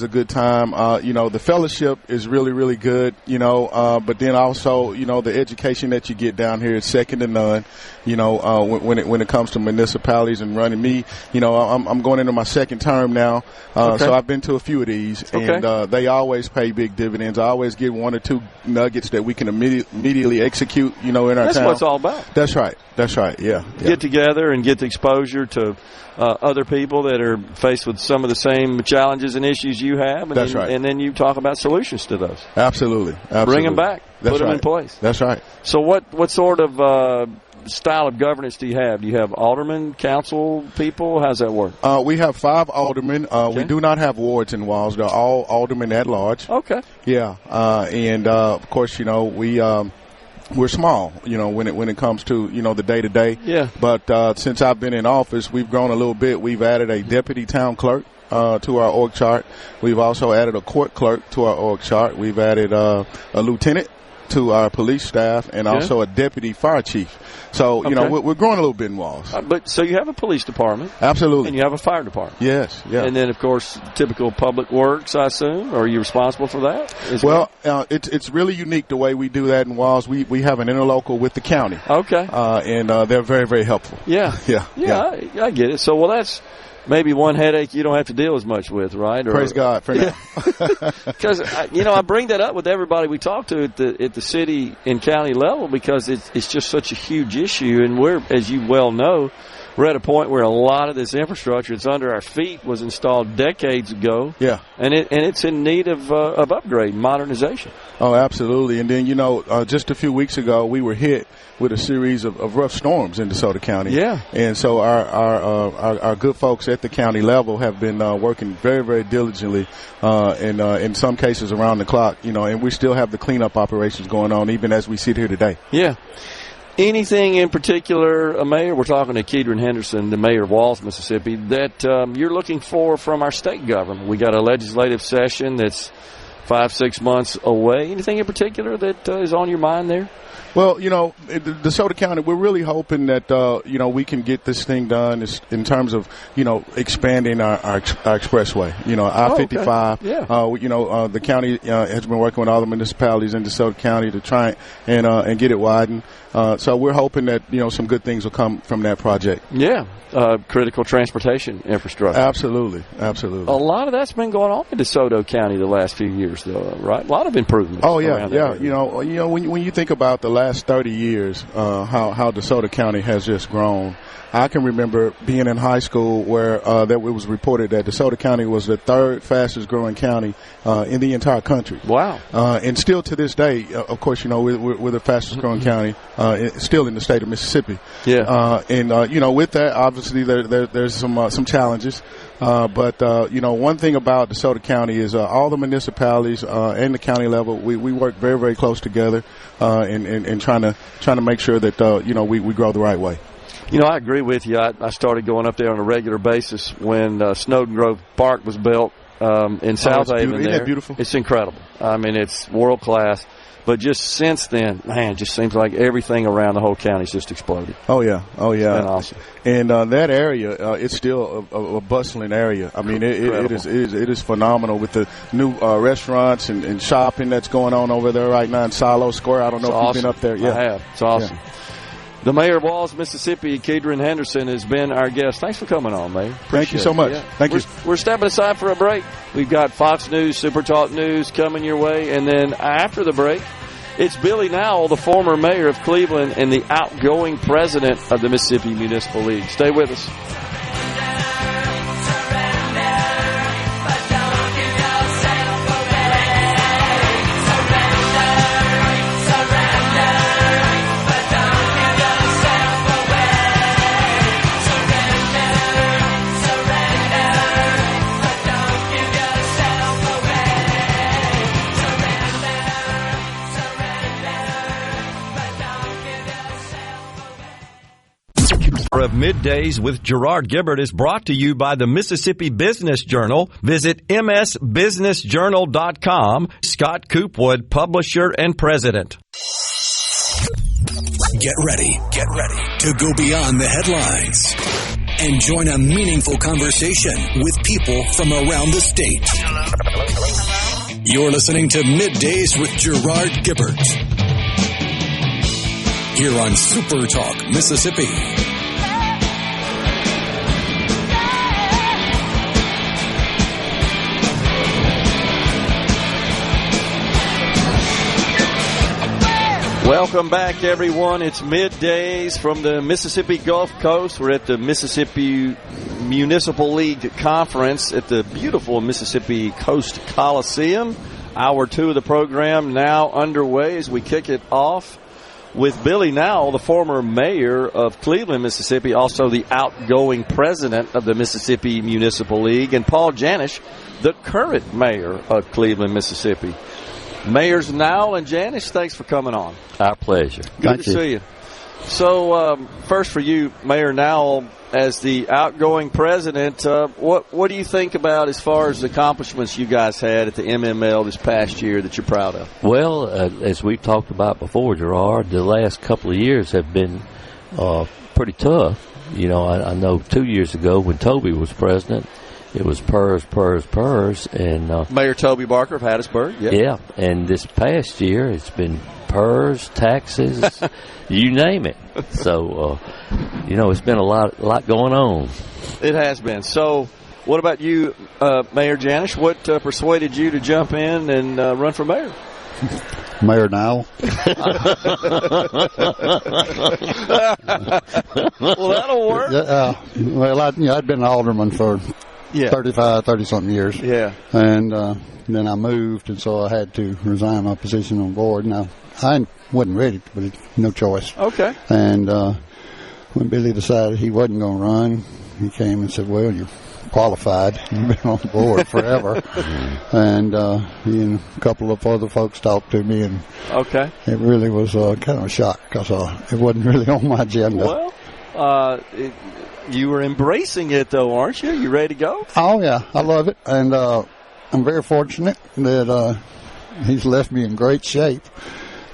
a good time. The fellowship is really, really good, but then also, the education that you get down here is second to none, when it comes to municipalities and running. Me, I'm going into my second term now, so I've been to a few of these, and they always pay big dividends. I always get one or two nuggets that we can immediately execute, in our town. That's what it's all about. That's right, yeah. Get together and get the exposure to other people that are faced with some of the same challenges and issues you have. And And then you talk about solutions to those. Absolutely. Bring them back. Put them in place. That's right. So what sort of style of governance do you have? Do you have aldermen, council people? How's that work? We have 5 aldermen. We do not have wards in Walls. They're all aldermen at large. Okay. Yeah. Of course, we're small, when it comes to, the day-to-day. Yeah. But since I've been in office, we've grown a little bit. We've added a deputy town clerk to our org chart. We've also added a court clerk to our org chart. We've added a lieutenant to our police staff and also a deputy fire chief. So, we're growing a little bit in Walls. So you have a police department. Absolutely. And you have a fire department. Yes, yeah. And then, of course, typical public works, I assume. Are you responsible for that? It's really unique the way we do that in Walls. We have an interlocal with the county. Okay. And they're very, very helpful. Yeah. I get it. So, that's maybe one headache you don't have to deal as much with, right? Praise God for now. Because, I bring that up with everybody we talk to at the city and county level because it's just such a huge issue. And we're, as you well know, we're at a point where a lot of this infrastructure that's under our feet was installed decades ago. Yeah. And it's in need of upgrade, modernization. Oh, absolutely. And then, just a few weeks ago, we were hit with a series of rough storms in DeSoto County. Yeah. And so our good folks at the county level have been working very, very diligently, and in some cases around the clock, and we still have the cleanup operations going on even as we sit here today. Yeah. Anything in particular, Mayor? We're talking to Kedron Henderson, the mayor of Walls, Mississippi, that you're looking for from our state government. We got a legislative session that's 5-6 months away. Anything in particular that is on your mind there? Well, DeSoto County, we're really hoping that, we can get this thing done in terms of, expanding our expressway, I-55. Okay. Yeah. The county has been working with all the municipalities in DeSoto County to try and get it widened. So we're hoping that, some good things will come from that project. Yeah. Critical transportation infrastructure. Absolutely. A lot of that's been going on in DeSoto County the last few years. years, though, right? A lot of improvement. Oh yeah. You know, when you think about the last 30 years, how DeSoto County has just grown. I can remember being in high school where that it was reported that DeSoto County was the third fastest growing county in the entire country. Wow. And still to this day, of course, you know, we're the fastest growing county still in the state of Mississippi. Yeah. And you know, with that, obviously there's some challenges. But you know, one thing about DeSoto County is all the municipalities and the county level, we work very, very close together in trying to make sure that you know, we grow the right way. You know, I agree with you. I started going up there on a regular basis when Snowden Grove Park was built in South Haven. Isn't that beautiful? It's incredible. I mean, it's world class. But just since then, man, it just seems like everything around the whole county's just exploded. Oh yeah. It's been awesome. And that area, it's still a bustling area. I mean, it is phenomenal with the new restaurants and shopping that's going on over there right now in Silo Square. I don't know if you've been up there. Yeah, I have. It's awesome. Yeah. The mayor of Walls, Mississippi, Kedron Henderson, has been our guest. Thanks for coming on, Mayor. Thank you so much. Yeah. Thank you. We're stepping aside for a break. We've got Fox News, SuperTalk News coming your way. And then after the break, it's Billy Nowell, the former mayor of Cleveland and the outgoing president of the Mississippi Municipal League. Stay with us. Of Middays with Gerard Gibert is brought to you by the Mississippi Business Journal. Visit msbusinessjournal.com. Scott Coopwood, publisher and president. Get ready to go beyond the headlines and join a meaningful conversation with people from around the state. You're listening to Middays with Gerard Gibert here on SuperTalk Mississippi. Welcome back, everyone. It's Middays from the Mississippi Gulf Coast. We're at the Mississippi Municipal League Conference at the beautiful Mississippi Coast Coliseum. Hour 2 of the program now underway as we kick it off with Billy Nowell, the former mayor of Cleveland, Mississippi, also the outgoing president of the Mississippi Municipal League, and Paul Janisch, the current mayor of Cleveland, Mississippi. Mayors Nowell and Janisch, thanks for coming on. Our pleasure. Good to see you. So, first for you, Mayor Nowell, as the outgoing president, what do you think about as far as the accomplishments you guys had at the MML this past year that you're proud of? Well, as we've talked about before, Gerard, the last couple of years have been pretty tough. You know, I know 2 years ago when Toby was president, it was PERS, and Mayor Toby Barker of Hattiesburg. Yep. Yeah, and this past year it's been PERS, taxes, you name it. So, you know, it's been a lot going on. It has been. So, what about you, Mayor Janisch? What persuaded you to jump in and run for mayor? Mayor Nowell. Well, that'll work. Well, I'd been an alderman for 30-something years. Yeah. And then I moved, and so I had to resign my position on board. Now, I wasn't ready, but no choice. Okay. And when Billy decided he wasn't going to run, he came and said, well, you're qualified. You've been on the board forever. And he and a couple of other folks talked to me, and it really was kind of a shock because it wasn't really on my agenda. Well, you were embracing it, though, aren't you? You ready to go? Oh, yeah. I love it. And I'm very fortunate that he's left me in great shape.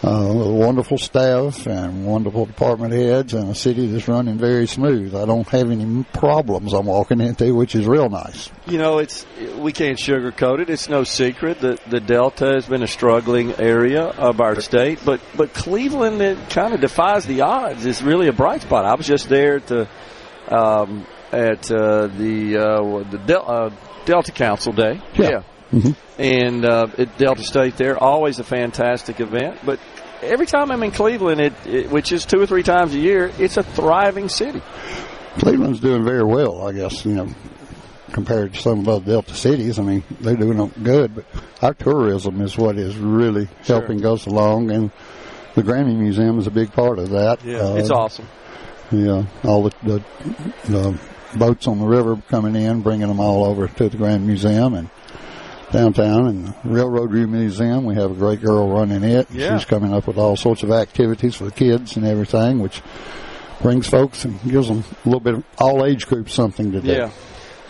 With a wonderful staff and wonderful department heads and a city that's running very smooth. I don't have any problems I'm walking into, which is real nice. You know, we can't sugarcoat it. It's no secret that the Delta has been a struggling area of our state. But Cleveland, it kind of defies the odds. It's really a bright spot. I was just there at the Delta Council Day. Yeah. and at Delta State there, always a fantastic event. But every time I'm in Cleveland, which is 2 or 3 times a year, it's a thriving city. Cleveland's doing very well, I guess, compared to some of the Delta cities. I mean, they're doing good, but our tourism is what is really helping us along, and the Grammy Museum is a big part of that. Yeah, it's awesome. Yeah, all the boats on the river coming in, bringing them all over to the Grammy Museum and downtown, and the Railroad Museum. We have a great girl running it. Yeah. She's coming up with all sorts of activities for the kids and everything, which brings folks and gives them a little bit of all age groups something to do. Yeah.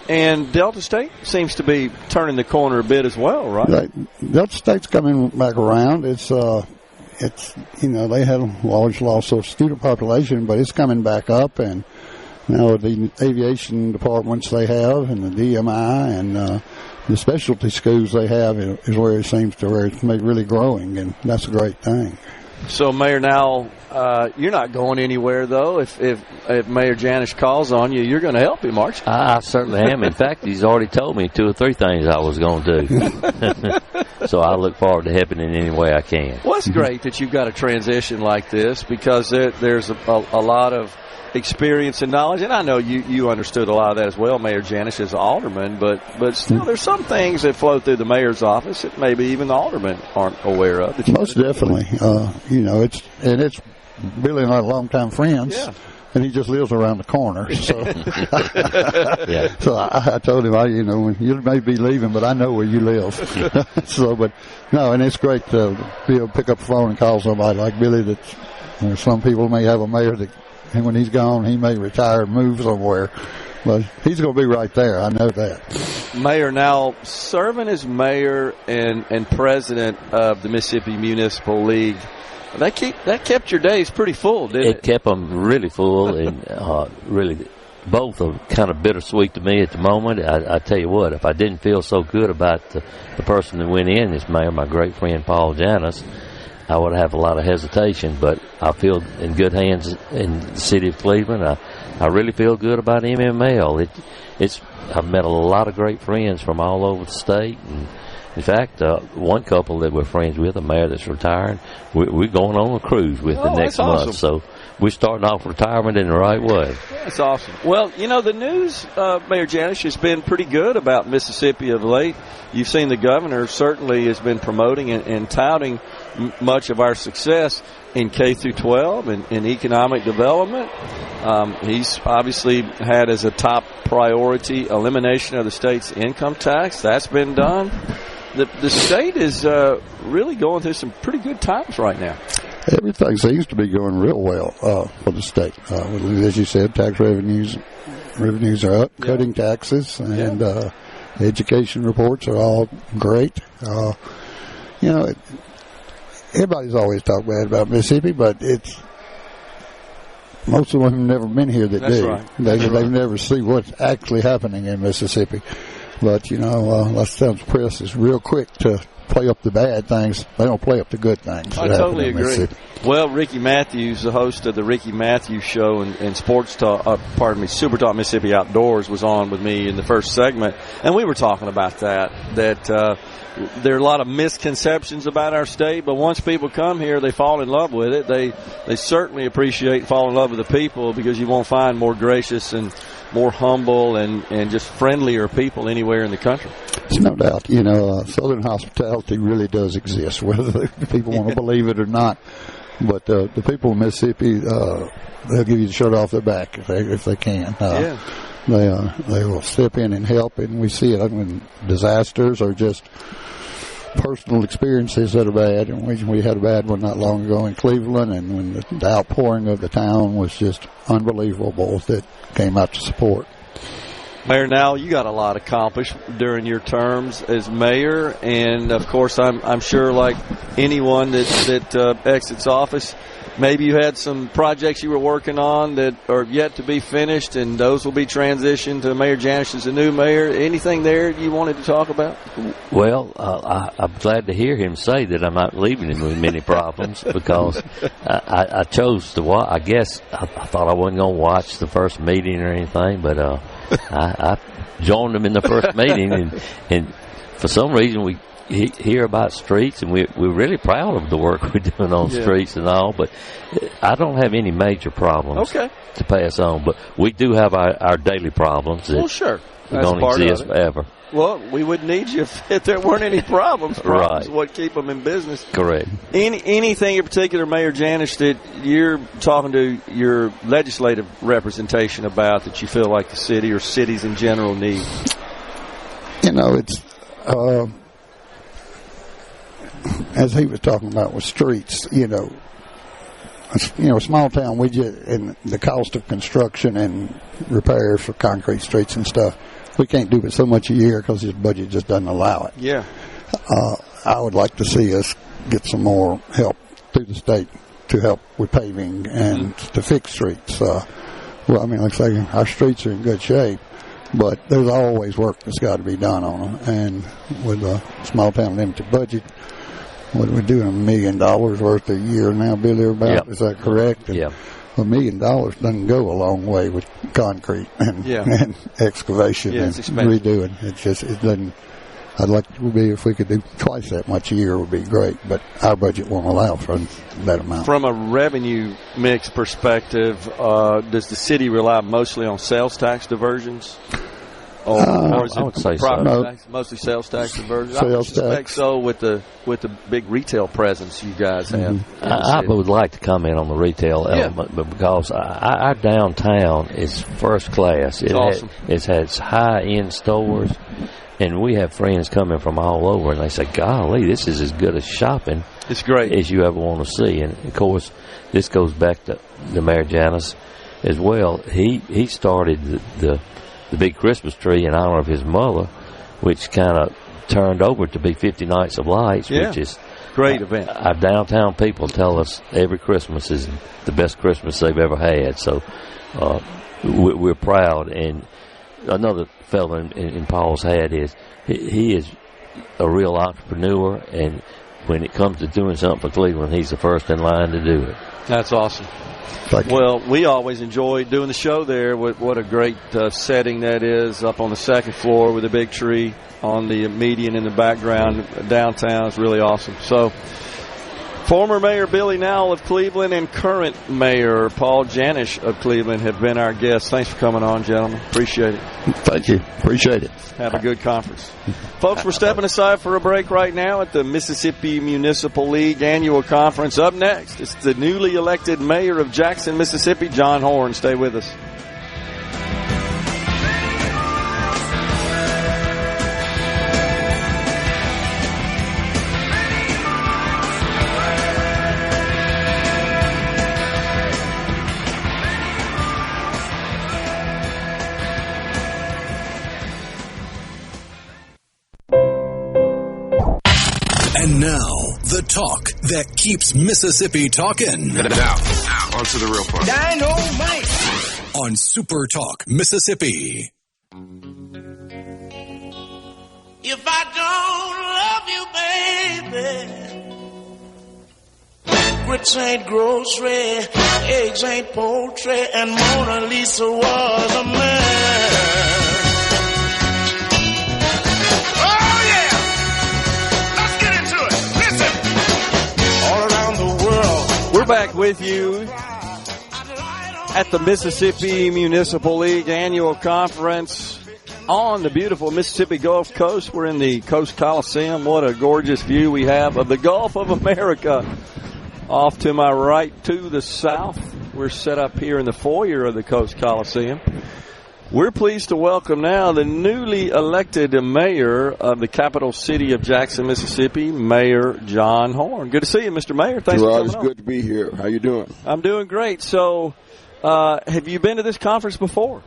And Delta State seems to be turning the corner a bit as well, right? Delta State's coming back around. It's they had a large loss of student population, but it's coming back up, and now the aviation departments they have and the DMI and the specialty schools they have is where it seems to where it's really growing, and that's a great thing. So, Mayor, now you're not going anywhere, though. If Mayor Janish calls on you, you're going to help him, aren't you? I certainly am. In fact, he's already told me 2 or 3 things I was going to do. So I look forward to helping in any way I can. Well, it's great that you've got a transition like this, because there's a lot of experience and knowledge, and I know you understood a lot of that as well, Mayor Janish, as alderman, but still there's some things that flow through the mayor's office that maybe even the aldermen aren't aware of. Most definitely. It's Billy and I are longtime friends. Yeah. And he just lives around the corner, so so I told him, you may be leaving, but I know where you live. And it's great to be able to pick up the phone and call somebody like Billy. That some people may have a mayor that, and when he's gone, he may retire and move somewhere, but he's going to be right there. I know that. Mayor, now serving as mayor and president of the Mississippi Municipal League, that kept your days pretty full, didn't it? It kept them really full, and really both are kind of bittersweet to me at the moment. I tell you what, if I didn't feel so good about the person that went in as mayor, my great friend Paul Janis, I would have a lot of hesitation, but I feel in good hands in the city of Cleveland. I really feel good about MML. I've met a lot of great friends from all over the state, and in fact, one couple that we're friends with, a mayor that's retiring, we're going on a cruise with the next month. So we're starting off retirement in the right way. That's awesome. Well, the news, Mayor Janish, has been pretty good about Mississippi of late. You've seen the governor certainly has been promoting and touting much of our success in K through 12 and in economic development. He's obviously had as a top priority elimination of the state's income tax. That's been done. The state is really going through some pretty good times right now. Everything seems to be going real well for the state. As you said, tax revenues are up, cutting taxes, and education reports are all great. Everybody's always talked bad about Mississippi, but most of them have never been here that do. Right. They've never seen what's actually happening in Mississippi. But, the press is real quick to play up the bad things. They don't play up the good things. I totally agree. Well, Ricky Matthews, the host of the Ricky Matthews Show and SuperTalk Mississippi Outdoors, was on with me in the first segment, and we were talking about that there are a lot of misconceptions about our state, but once people come here, they fall in love with it. They certainly appreciate and fall in love with the people, because you won't find more gracious and more humble and just friendlier people anywhere in the country. There's no doubt. Southern hospitality really does exist, whether people want to believe it or not. But the people of Mississippi, they'll give you the shirt off their back if they can. They will step in and help, and we see it when disasters or just personal experiences that are bad. And we had a bad one not long ago in Cleveland, and when the outpouring of the town was just unbelievable that came out to support. Mayor, now you got a lot accomplished during your terms as mayor, and of course I'm sure, like anyone that exits office, maybe you had some projects you were working on that are yet to be finished, and those will be transitioned to Mayor Janish as the new mayor. Anything there you wanted to talk about? Well, I'm glad to hear him say that I'm not leaving him with many problems, because I chose to watch. I guess I thought I wasn't going to watch the first meeting or anything, but I joined him in the first meeting, and for some reason we hear about streets, and we're really proud of the work we're doing on streets and all, but I don't have any major problems to pass on. But we do have our daily problems that don't exist forever. Well, we wouldn't need you if there weren't any problems. Problems Right. what keep them in business. Correct. Anything in particular, Mayor Janish, that you're talking to your legislative representation about that you feel like the city or cities in general need? It's as he was talking about with streets. Small town. And the cost of construction and repairs for concrete streets and stuff. We can't do it so much a year because his budget just doesn't allow it. Yeah. I would like to see us get some more help through the state to help with paving and to fix streets. Like I say, our streets are in good shape, but there's always work that's got to be done on them. And with a small town limited budget, what are we doing? $1 million worth a year now, Billy, about? Is that correct? Yeah. $1 million doesn't go a long way with concrete and excavation and redoing. It doesn't. I'd like to be, if we could do twice that much a year, would be great. But our budget won't allow for that amount. From a revenue mix perspective, does the city rely mostly on sales tax diversions? Or is it I would say so. Tax, mostly sales tax diversions? Sales I would suspect tax. so with the big retail presence you guys have. I would like to comment on the retail element, but because our downtown is first class. Awesome. It has high-end stores, and we have friends coming from all over, and they say, golly, this is as good as shopping it's great. As you ever want to see. And, of course, this goes back to Mayor Janice as well. He started the big Christmas tree in honor of his mother, which kind of turned over to be 50 Nights of Lights, which is great event. Our downtown people tell us every Christmas is the best Christmas they've ever had. So we're proud. And another fellow in Paul's hat is he is a real entrepreneur, and when it comes to doing something for Cleveland, he's the first in line to do it. That's awesome. Well, we always enjoy doing the show there. What a great setting that is, up on the second floor with a big tree on the median in the background. Downtown is really awesome. So, former Mayor Billy Nowell of Cleveland and current Mayor Paul Janish of Cleveland have been our guests. Thanks for coming on, gentlemen. Appreciate it. Thank you. Appreciate it. Have a good conference. Folks, we're stepping aside for a break right now at the Mississippi Municipal League Annual Conference. Up next, it's the newly elected mayor of Jackson, Mississippi, John Horn. Stay with us. And now, the talk that keeps Mississippi talking. Now, on to the real part. Dynamite! On SuperTalk Mississippi. If I don't love you, baby, grits ain't grocery, eggs ain't poultry, and Mona Lisa was a man. We're back with you at the Mississippi Municipal League Annual Conference on the beautiful Mississippi Gulf Coast. We're in the Coast Coliseum. What a gorgeous view we have of the Gulf of America. Off to my right, to the south, we're set up here in the foyer of the Coast Coliseum. We're pleased to welcome now the newly elected mayor of the capital city of Jackson, Mississippi, Mayor John Horn. Good to see you, Mr. Mayor. Thanks for coming on. It's good to be here. How you doing? I'm doing great. So, have you been to this conference before?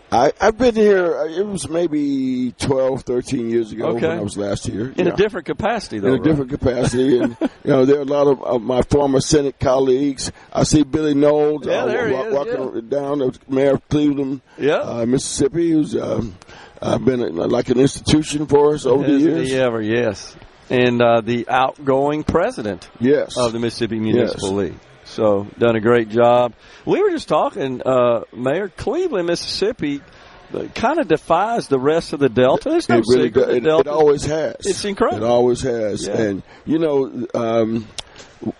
I've been here, it was maybe 12, 13 years ago when I was last here. In a different capacity, though, In a different capacity. And, there are a lot of my former Senate colleagues. I see Billy Knowles walking down, the mayor of Cleveland, Mississippi, who's been like an institution for us over the years. Yes. And the outgoing president of the Mississippi Municipal League. So, done a great job. We were just talking, Mayor, Cleveland, Mississippi, kind of defies the rest of the Delta. There's no secret. It always has. It's incredible. It always has. Yeah. And,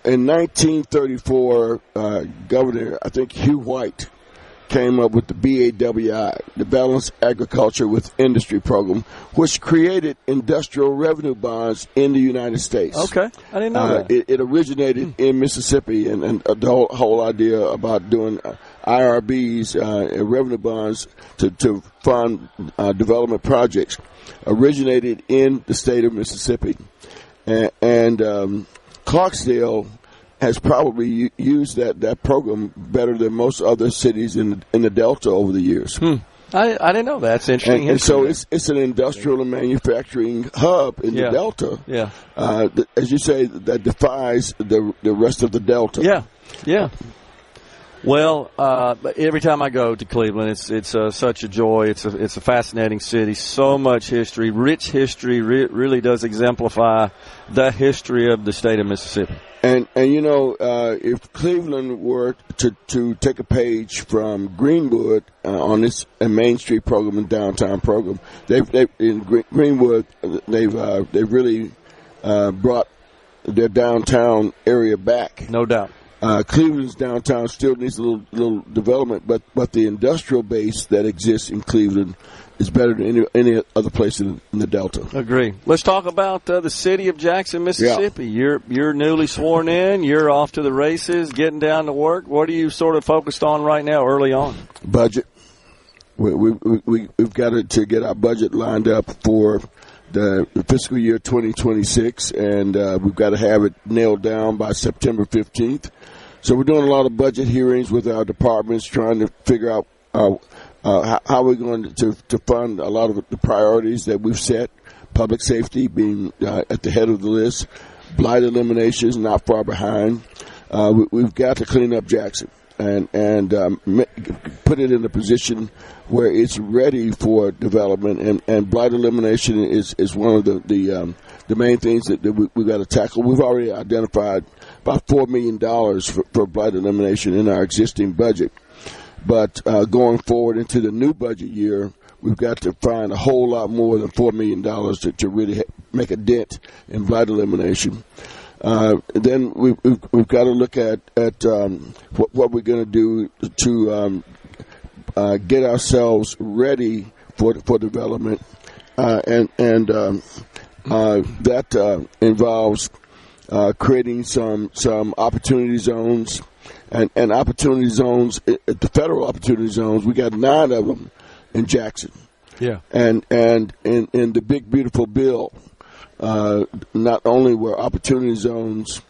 in 1934, Governor, I think Hugh White, came up with the BAWI, the Balanced Agriculture with Industry Program, which created industrial revenue bonds in the United States. Okay, I didn't know that. It originated in Mississippi, and the whole idea about doing IRBs, revenue bonds, to fund development projects originated in the state of Mississippi. And Clarksdale has probably used that program better than most other cities in the Delta over the years. I didn't know that. That's interesting. And so it's an industrial and manufacturing hub in the Delta. Yeah. As you say, that defies the rest of the Delta. Yeah. Well, every time I go to Cleveland, it's such a joy. It's a fascinating city. So much history, rich history. Really does exemplify the history of the state of Mississippi. And if Cleveland were to take a page from Greenwood on this Main Street program and downtown program, in Greenwood they've really brought their downtown area back. No doubt. Cleveland's downtown still needs a little development, but the industrial base that exists in Cleveland is better than any other place in the Delta. Agree. Let's talk about the city of Jackson, Mississippi. Yeah. You're newly sworn in. You're off to the races, getting down to work. What are you sort of focused on right now, early on? Budget. We've got to get our budget lined up for the fiscal year 2026, and we've got to have it nailed down by September 15th. So we're doing a lot of budget hearings with our departments, trying to figure out how we're going to fund a lot of the priorities that we've set. Public safety being at the head of the list. Blight elimination is not far behind. We've got to clean up Jackson and put it in a position where it's ready for development. And blight elimination is one of the main things that we've got to tackle. We've already identified about $4 million for blight elimination in our existing budget. But going forward into the new budget year, we've got to find a whole lot more than $4 million to really make a dent in blight elimination. Then we've got to look at what we're going to do to get ourselves ready for development, and that involves creating some opportunity zones. And opportunity zones, the federal opportunity zones, we got 9 of them in Jackson. Yeah. And in the big, beautiful bill, not only were opportunity zones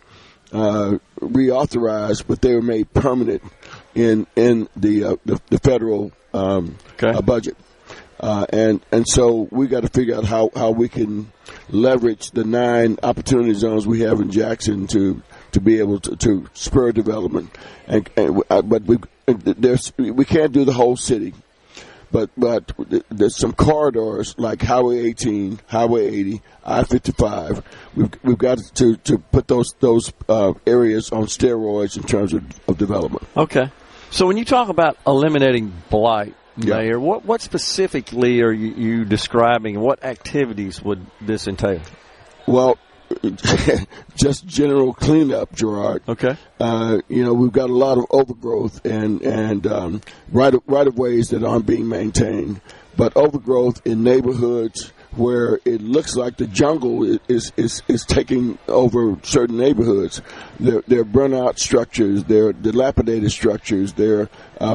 reauthorized, but they were made permanent in the federal budget. And so we got to figure out how we can leverage the 9 opportunity zones we have in Jackson to be able to spur development, but we can't do the whole city, but there's some corridors like Highway 18, Highway 80, I-55. We've got to put those areas on steroids in terms of development. Okay, so when you talk about eliminating blight, Mayor, what specifically are you describing? What activities would this entail? Well, just general cleanup, Gerard. Okay. We've got a lot of overgrowth and right of ways that aren't being maintained, but overgrowth in neighborhoods where it looks like the jungle is taking over certain neighborhoods. They're burnout structures, they're dilapidated structures, they're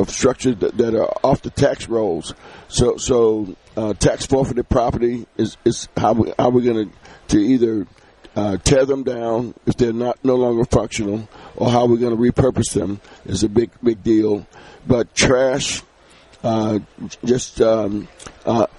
structures that are off the tax rolls. So tax forfeited property is how we're going to either tear them down if they're no longer functional, or how we're going to repurpose them is a big deal. But trash, the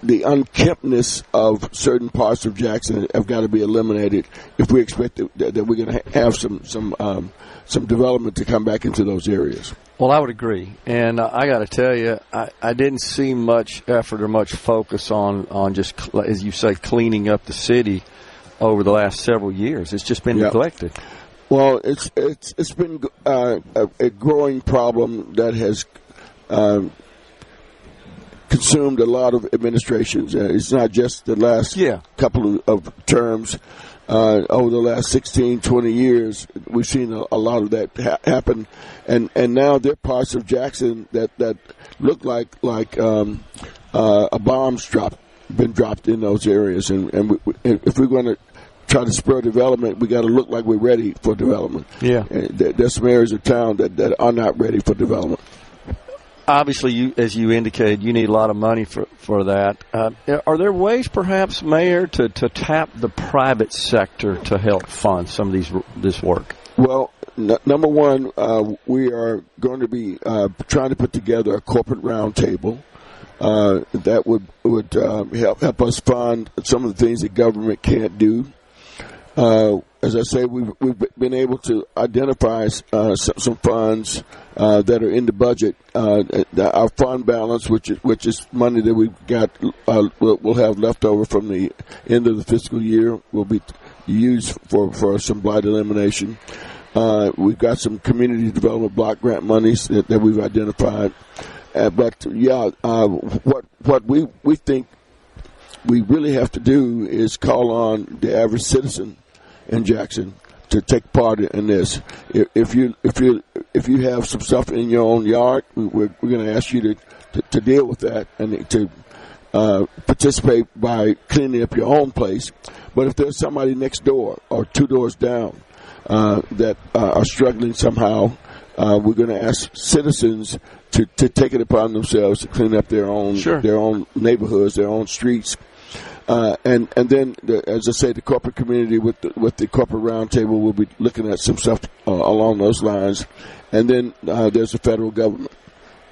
unkemptness of certain parts of Jackson have got to be eliminated if we expect that we're going to have some development to come back into those areas. Well, I would agree, and I got to tell you, I didn't see much effort or much focus on just, as you say, cleaning up the city over the last several years. It's just been neglected. Well, it's been a growing problem that has consumed a lot of administrations. It's not just the last couple of terms. Over the last 16, 20 years, we've seen a lot of that happen, and now there are parts of Jackson that look like a bomb's been dropped in those areas, and if we're going to try to spur development, we got to look like we're ready for development. Yeah, there's some areas of town that are not ready for development. Obviously, as you indicated, you need a lot of money for that. Are there ways, perhaps, Mayor, to tap the private sector to help fund some of this work? Well, number one, we are going to be trying to put together a corporate roundtable that would help us fund some of the things that government can't do. As I say, we've been able to identify some funds that are in the budget. Our fund balance, which is money that we've got, we'll have left over from the end of the fiscal year, will be used for some blight elimination. We've got some community development block grant monies that we've identified. But what we think we really have to do is call on the average citizen in Jackson to take part in this. If you have some stuff in your own yard, we're going to ask you to deal with that and to participate by cleaning up your own place. But if there's somebody next door or 2 doors down that are struggling somehow, we're going to ask citizens to take it upon themselves to clean up their own neighborhoods, their own streets. And then, as I say, the corporate community with the corporate roundtable will be looking at some stuff along those lines. And then there's the federal government.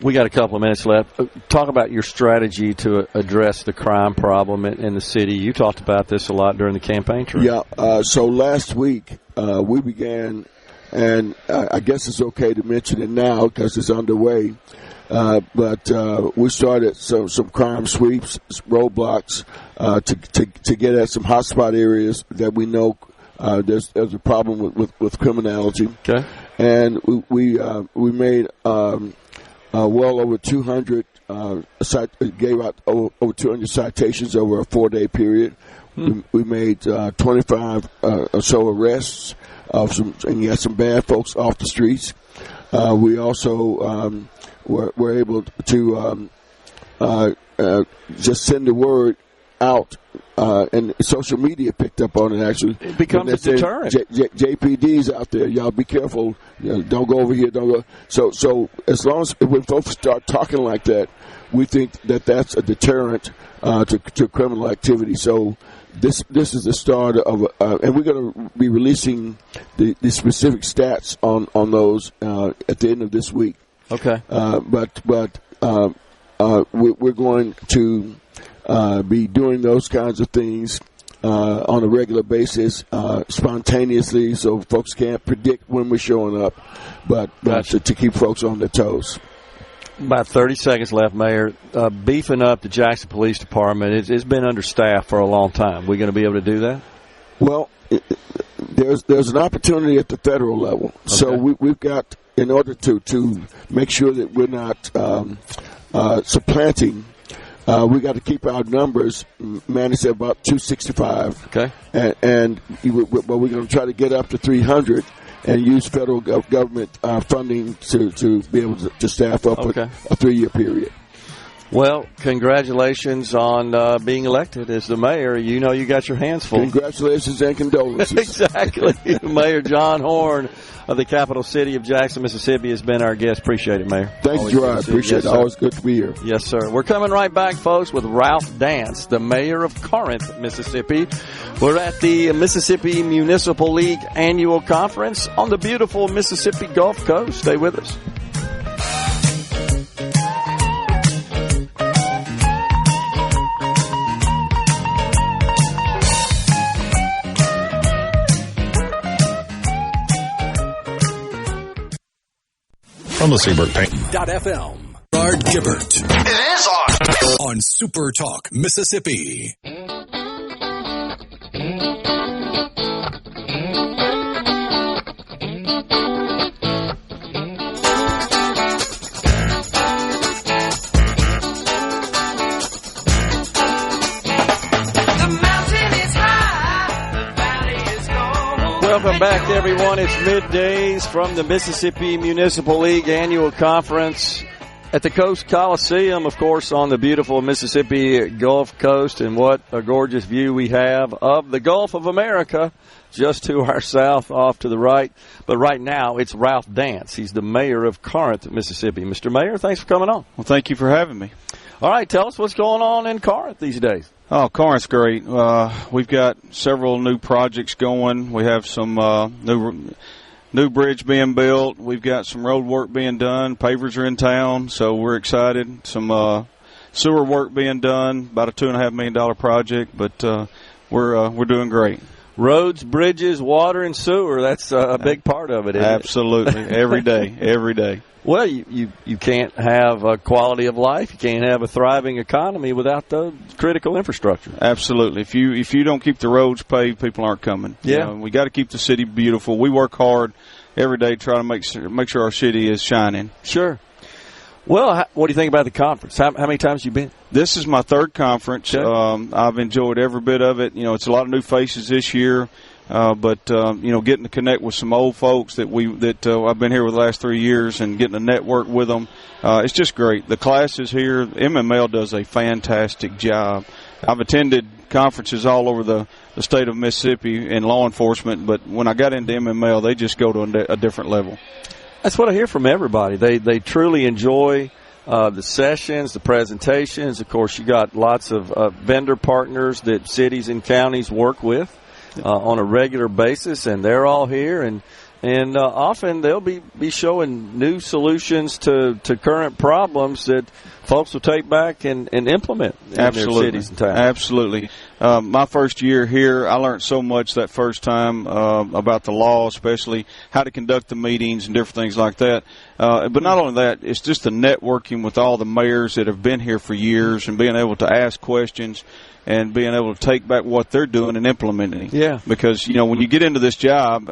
We got a couple of minutes left. Talk about your strategy to address the crime problem in the city. You talked about this a lot during the campaign trail. Yeah. So last week we began, and I guess it's okay to mention it now because it's underway. But we started some crime sweeps, roadblocks, to get at some hotspot areas that we know there's a problem with criminality. Okay. And we made well over 200 gave out over 200 citations over a 4-day period. We made 25 or so arrests of and you had some bad folks off the streets. We also were able to just send the word out, and social media picked up on it. Actually, it becomes a deterrent. JPD's out there, y'all be careful. Don't go over here. Don't go. So as long as when folks start talking like that, we think that's a deterrent to criminal activity. So this is the start of, and we're going to be releasing the specific stats on those at the end of this week. Okay. But we're going to be doing those kinds of things on a regular basis, spontaneously, so folks can't predict when we're showing up, but to keep folks on their toes. About 30 seconds left, Mayor. Beefing up the Jackson Police Department, it's been understaffed for a long time. We going to be able to do that? Well, there's an opportunity at the federal level. Okay. So we've got, in order to make sure that we're not supplanting, we got to keep our numbers managed at about 265. Okay. But we're going to try to get up to 300 and use federal government funding to be able to staff up a 3-year period. Well, congratulations on being elected as the mayor. You know you got your hands full. Congratulations and condolences. Exactly. Mayor John Horn of the capital city of Jackson, Mississippi, has been our guest. Appreciate it, Mayor. Thank you, Gerard. Appreciate it. Always good to be here. Yes, sir. We're coming right back, folks, with Ralph Dance, the mayor of Corinth, Mississippi. We're at the Mississippi Municipal League Annual Conference on the beautiful Mississippi Gulf Coast. Stay with us. From the SuperTalk.fm, Gerard Gibert. It is on SuperTalk Mississippi. Welcome back, everyone. It's Middays from the Mississippi Municipal League Annual Conference at the Coast Coliseum, of course, on the beautiful Mississippi Gulf Coast. And what a gorgeous view we have of the Gulf of America just to our south off to the right. But right now, it's Ralph Dance. He's the mayor of Corinth, Mississippi. Mr. Mayor, thanks for coming on. Well, thank you for having me. All right, tell us what's going on in Corinth these days. Oh, Corinth's great. We've got several new projects going. We have some new bridge being built. We've got some road work being done. Pavers are in town, so we're excited. Some sewer work being done, about a $2.5 million project, but we're doing great. Roads, bridges, water, and sewer, that's a big part of it, isn't Absolutely. it? Every day, every day. Well, you can't have a quality of life. You can't have a thriving economy without the critical infrastructure. Absolutely. If you don't keep the roads paved, people aren't coming. Yeah. We got to keep the city beautiful. We work hard every day trying to make sure our city is shining. Sure. Well, what do you think about the conference? How many times have you been? This is my third conference. Okay. I've enjoyed every bit of it. It's a lot of new faces this year. But getting to connect with some old folks that I've been here with the last 3 years and getting to network with them, it's just great. The classes here, MML does a fantastic job. I've attended conferences all over the state of Mississippi in law enforcement, but when I got into MML, they just go to a different level. That's what I hear from everybody. They truly enjoy the sessions, the presentations. Of course, you got lots of vendor partners that cities and counties work with on a regular basis, and they're all here, and often they'll be showing new solutions to current problems that folks will take back and implement in their cities and towns. Absolutely. My first year here, I learned so much that first time about the law, especially how to conduct the meetings and different things like that. But not only that, it's just the networking with all the mayors that have been here for years and being able to ask questions and being able to take back what they're doing and implementing it. Yeah. Because, when you get into this job,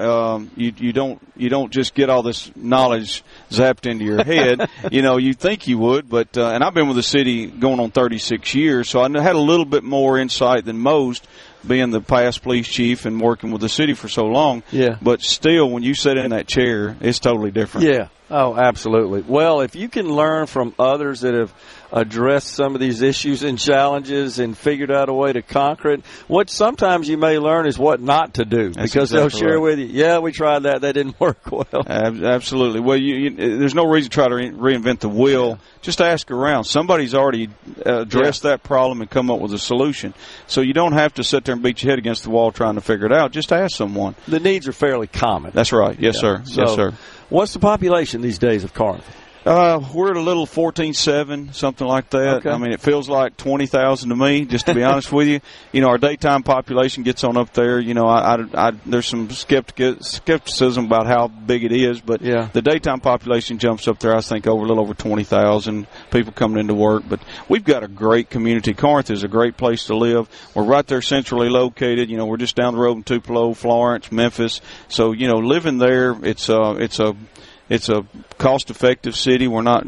you don't just get all this knowledge zapped into your head. You think you would, but and I've been with the city going on 36 years, so I had a little bit more insight than most, being the past police chief and working with the city for so long. Yeah. But still, when you sit in that chair, it's totally different. Yeah. Oh, absolutely. Well, if you can learn from others that have addressed some of these issues and challenges and figured out a way to conquer it, what sometimes you may learn is what not to do. That's because exactly they'll share right. with you, yeah, we tried that didn't work well. Absolutely. Well, there's no reason to try to reinvent the wheel. Just ask around. Somebody's already addressed that problem and come up with a solution. So you don't have to sit there and beat your head against the wall trying to figure it out. Just ask someone. The needs are fairly common. That's right. Yes, sir. So, yes, sir. What's the population these days of Corinth? We're at a little 14.7, something like that. Okay. I mean, it feels like 20,000 to me, just to be honest with you. Our daytime population gets on up there. There's some skepticism about how big it is, but the daytime population jumps up there, I think, a little over 20,000 people coming into work. But we've got a great community. Corinth is a great place to live. We're right there centrally located. We're just down the road in Tupelo, Florence, Memphis. So, living there, it's a cost-effective city. We're not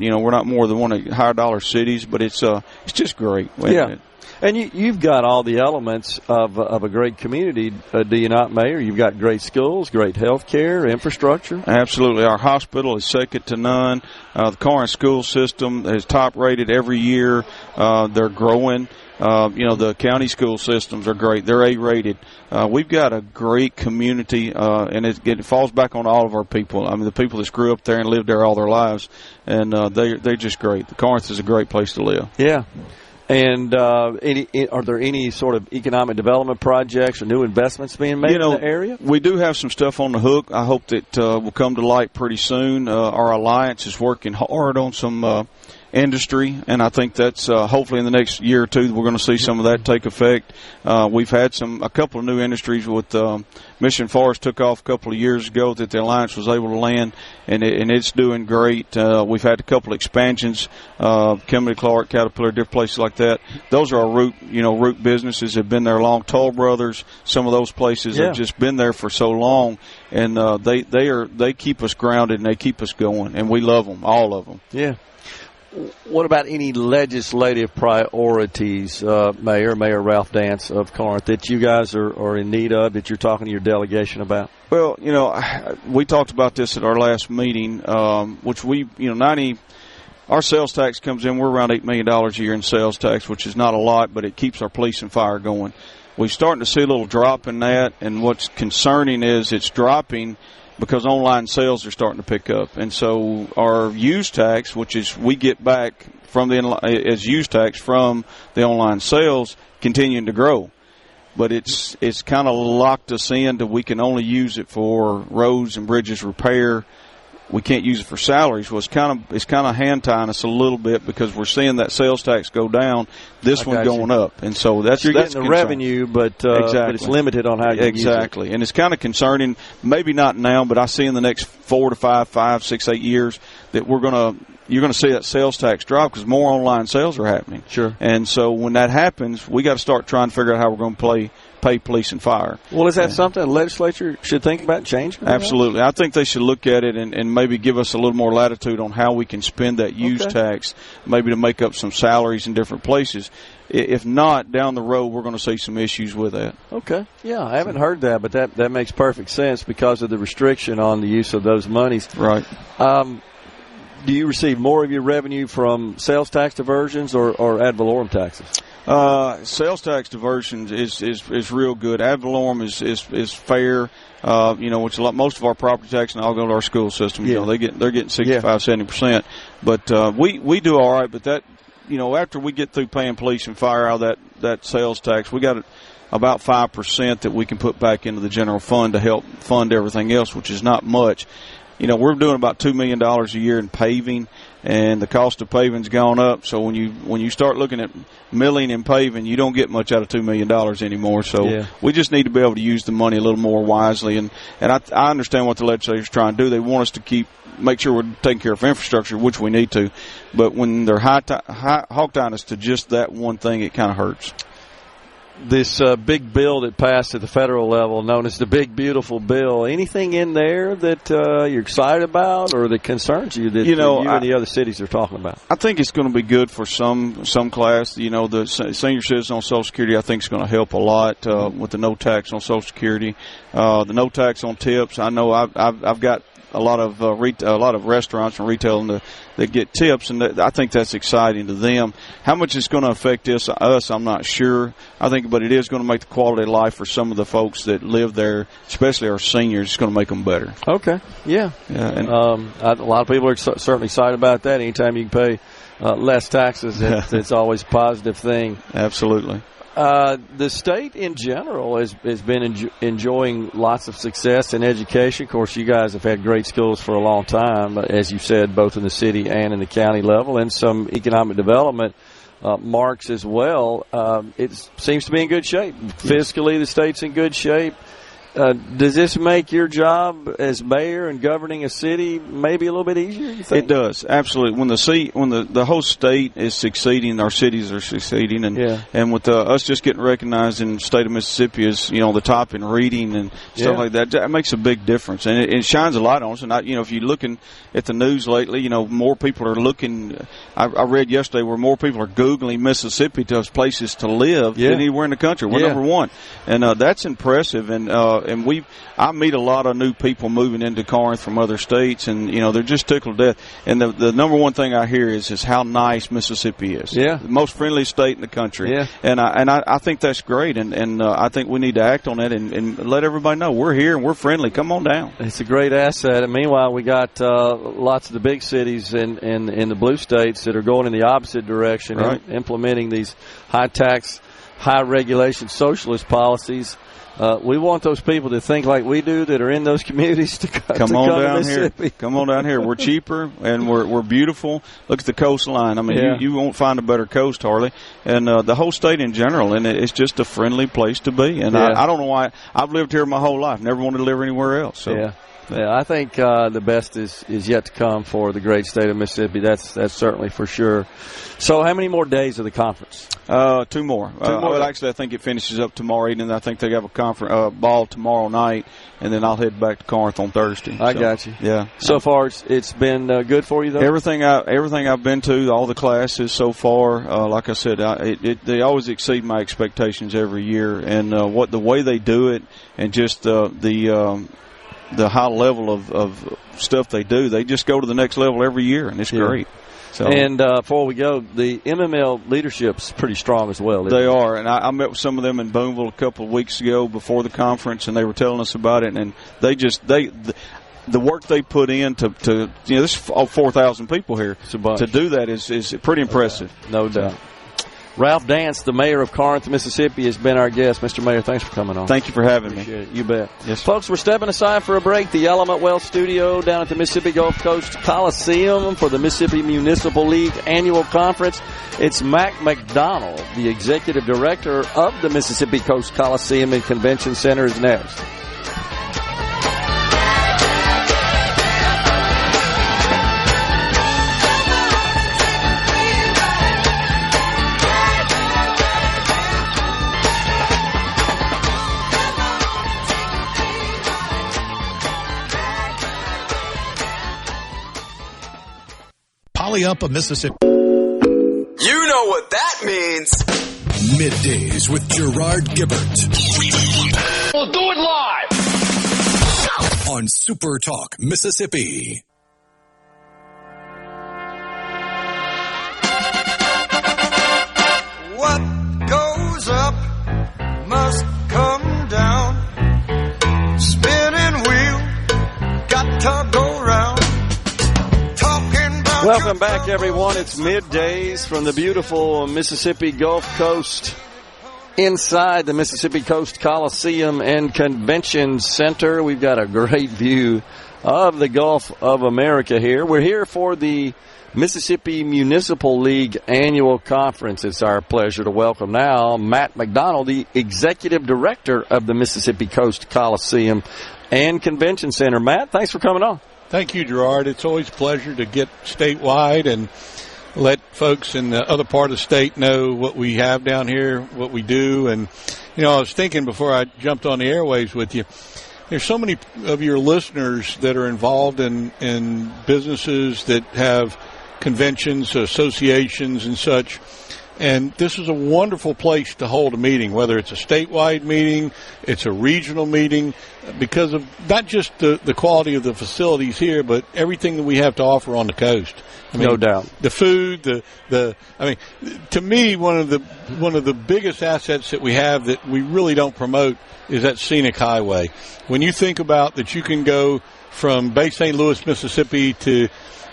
more than one of the higher dollar cities, but it's just great. Yeah. And you've got all the elements of a great community, do you not, Mayor? You've got great schools, great health care, infrastructure. Absolutely. Our hospital is second to none. The Corinth school system is top-rated every year. They're growing. The county school systems are great. They're A-rated. We've got a great community, and it falls back on all of our people. I mean, the people that grew up there and lived there all their lives, and they're just great. Corinth is a great place to live. Yeah. And are there any sort of economic development projects or new investments being made in the area? We do have some stuff on the hook. I hope that will come to light pretty soon. Our alliance is working hard on some industry, and I think that's hopefully in the next year or two we're going to see some of that take effect. We've had a couple of new industries with Mission Forest took off a couple of years ago that the Alliance was able to land, and it's doing great. We've had a couple of expansions, Kimberly Clark, Caterpillar, different places like that. Those are our root businesses, have been there long. Toll Brothers, some of those places have just been there for so long, and they keep us grounded and they keep us going, and we love them, all of them. Yeah. What about any legislative priorities, Mayor Ralph Dance of Corinth, that you guys are in need of, that you're talking to your delegation about? Well, we talked about this at our last meeting, which our sales tax comes in. We're around $8 million a year in sales tax, which is not a lot, but it keeps our police and fire going. We're starting to see a little drop in that, and what's concerning is it's dropping because online sales are starting to pick up. And so our use tax, which is we get back as use tax from the online sales, continuing to grow. But it's kind of locked us in that we can only use it for roads and bridges repair. We can't use it for salaries. Well, it's kind of hand tying us a little bit because we're seeing that sales tax go down, this one going up, and so that's you're getting the revenue, but it's limited on how you use it. Exactly, and it's kind of concerning. Maybe not now, but I see in the next 4 to 5, 6, 8 years that you're going to see that sales tax drop because more online sales are happening. Sure, and so when that happens, we got to start trying to figure out how we're going to pay police and fire. Well, is that something the legislature should think about changing? Absolutely. I think they should look at it and maybe give us a little more latitude on how we can spend that use tax, maybe to make up some salaries in different places. If not, down the road, we're going to see some issues with that. Okay. Yeah, I haven't heard that, but that makes perfect sense because of the restriction on the use of those monies. Right. Do you receive more of your revenue from sales tax diversions or ad valorem taxes? Sales tax diversions is real good. Ad valorem is fair. Which most of our property tax and all go to our school system. Yeah. They're getting 65-70%. But we do all right. But that after we get through paying police and fire out of that sales tax, we got about 5% that we can put back into the general fund to help fund everything else, which is not much. We're doing about $2 million a year in paving, and the cost of paving's gone up. So when you start looking at milling and paving, you don't get much out of $2 million anymore. So we just need to be able to use the money a little more wisely. And I understand what the legislature's trying to do. They want us to make sure we're taking care of infrastructure, which we need to. But when they're hawk tying us to just that one thing, it kind of hurts. This big bill that passed at the federal level, known as the Big Beautiful Bill, anything in there that you're excited about or that concerns you that you and the other cities are talking about? I think it's going to be good for some class. The senior citizen on Social Security, I think, is going to help a lot with the no tax on Social Security, the no tax on tips. I know I've got a lot of restaurants and retail that get tips, and I think that's exciting to them. How much it's going to affect us, I'm not sure. But it is going to make the quality of life for some of the folks that live there, especially our seniors. It's going to make them better. Okay, yeah. And a lot of people are certainly excited about that. Anytime you can pay less taxes, it's always a positive thing. Absolutely. The state in general has been enjoying lots of success in education. Of course, you guys have had great schools for a long time, as you said, both in the city and in the county level, and some economic development marks as well. It seems to be in good shape. Fiscally, the state's in good shape. Does this make your job as mayor and governing a city maybe a little bit easier, you think? It does, absolutely. When the whole state is succeeding, our cities are succeeding, and with us just getting recognized in the state of Mississippi as the top in reading and stuff like that makes a big difference, and it shines a light on us. And if you're looking at the news lately, more people are looking. I read yesterday where more people are Googling Mississippi to places to live than anywhere in the country. We're number one, and that's impressive. And I meet a lot of new people moving into Corinth from other states, and they're just tickled to death. And the number one thing I hear is how nice Mississippi is. Yeah, the most friendly state in the country. Yeah, and I think that's great, and I think we need to act on that and let everybody know we're here and we're friendly. Come on down. It's a great asset. And meanwhile, we got lots of the big cities in the blue states that are going in the opposite direction, right, implementing these high tax, high regulation socialist policies. We want those people to think like we do that are in those communities to come on down here. Come on down here. We're cheaper and we're beautiful. Look at the coastline. I mean, you won't find a better coast hardly, and the whole state in general. And it's just a friendly place to be. And I don't know why. I've lived here my whole life. Never wanted to live anywhere else. So. Yeah, I think the best is yet to come for the great state of Mississippi. That's certainly for sure. So how many more days of the conference? Two more. Well, actually, I think it finishes up tomorrow evening. I think they have a conference ball tomorrow night, and then I'll head back to Corinth on Thursday. I got you. Yeah. So far, it's been good for you, though? Everything I've been to, all the classes so far, like I said, they always exceed my expectations every year. And the way they do it, and just the high level of stuff they do, they just go to the next level every year, and it's great. So, and before we go, the MML leadership's pretty strong as well. They are, and I met with some of them in Boonville a couple of weeks ago before the conference, and they were telling us about it. And the work they put in to there's 4,000 people here to do that is pretty impressive. No doubt. Ralph Dance, the mayor of Corinth, Mississippi, has been our guest. Mr. Mayor, thanks for coming on. Thank you for having me. Appreciate it. You bet. Yes, folks, we're stepping aside for a break. The Element Wealth Studio down at the Mississippi Gulf Coast Coliseum for the Mississippi Municipal League Annual Conference. It's Mac McDonald, the executive director of the Mississippi Coast Coliseum and Convention Center, is next. Up of Mississippi. You know what that means. Middays with Gerard Gibert. We'll do it live on SuperTalk Mississippi. What goes up must come down. Spinning wheel, got to go round. Welcome back, everyone. It's Middays from the beautiful Mississippi Gulf Coast inside the Mississippi Coast Coliseum and Convention Center. We've got a great view of the Gulf of America here. We're here for the Mississippi Municipal League Annual Conference. It's our pleasure to welcome now Matt McDonald, the executive director of the Mississippi Coast Coliseum and Convention Center. Matt, thanks for coming on. Thank you, Gerard. It's always a pleasure to get statewide and let folks in the other part of the state know what we have down here, what we do. And, I was thinking before I jumped on the airwaves with you, there's so many of your listeners that are involved in businesses that have conventions, associations, and such. And this is a wonderful place to hold a meeting, whether it's a statewide meeting, it's a regional meeting, because of not just the quality of the facilities here, but everything that we have to offer on the coast. No doubt. The food, to me, one of the biggest assets that we have that we really don't promote is that scenic highway. When you think about that, you can go from Bay St. Louis, Mississippi to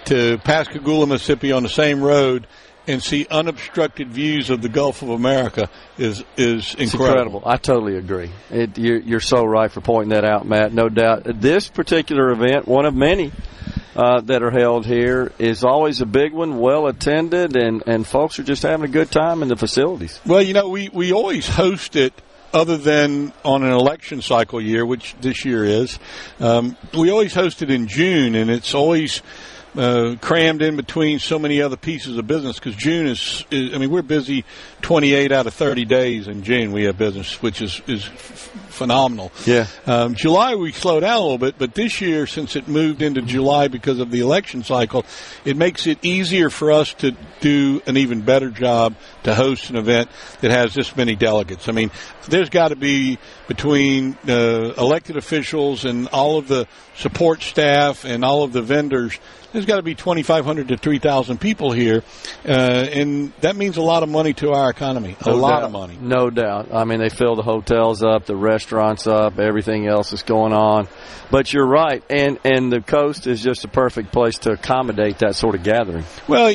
Pascagoula, Mississippi on the same road and see unobstructed views of the Gulf of America is incredible. I totally agree. You're so right for pointing that out, Matt. No doubt. This particular event, one of many that are held here, is always a big one, well attended, and folks are just having a good time in the facilities. Well, we always host it. Other than on an election cycle year, which this year is, we always host it in June, and it's always crammed in between so many other pieces of business, because June is we're busy 28 out of 30 days in June. We have business, which is phenomenal. Yeah. July we slow down a little bit, but this year, since it moved into July because of the election cycle, it makes it easier for us to do an even better job to host an event that has this many delegates. I mean, there's got to be, between elected officials and all of the support staff and all of the vendors, there's got to be 2,500 to 3,000 people here, and that means a lot of money to our economy. A lot of money. No doubt. I mean, they fill the hotels up, the restaurants up, everything else is going on. But you're right, and the coast is just a perfect place to accommodate that sort of gathering. Well,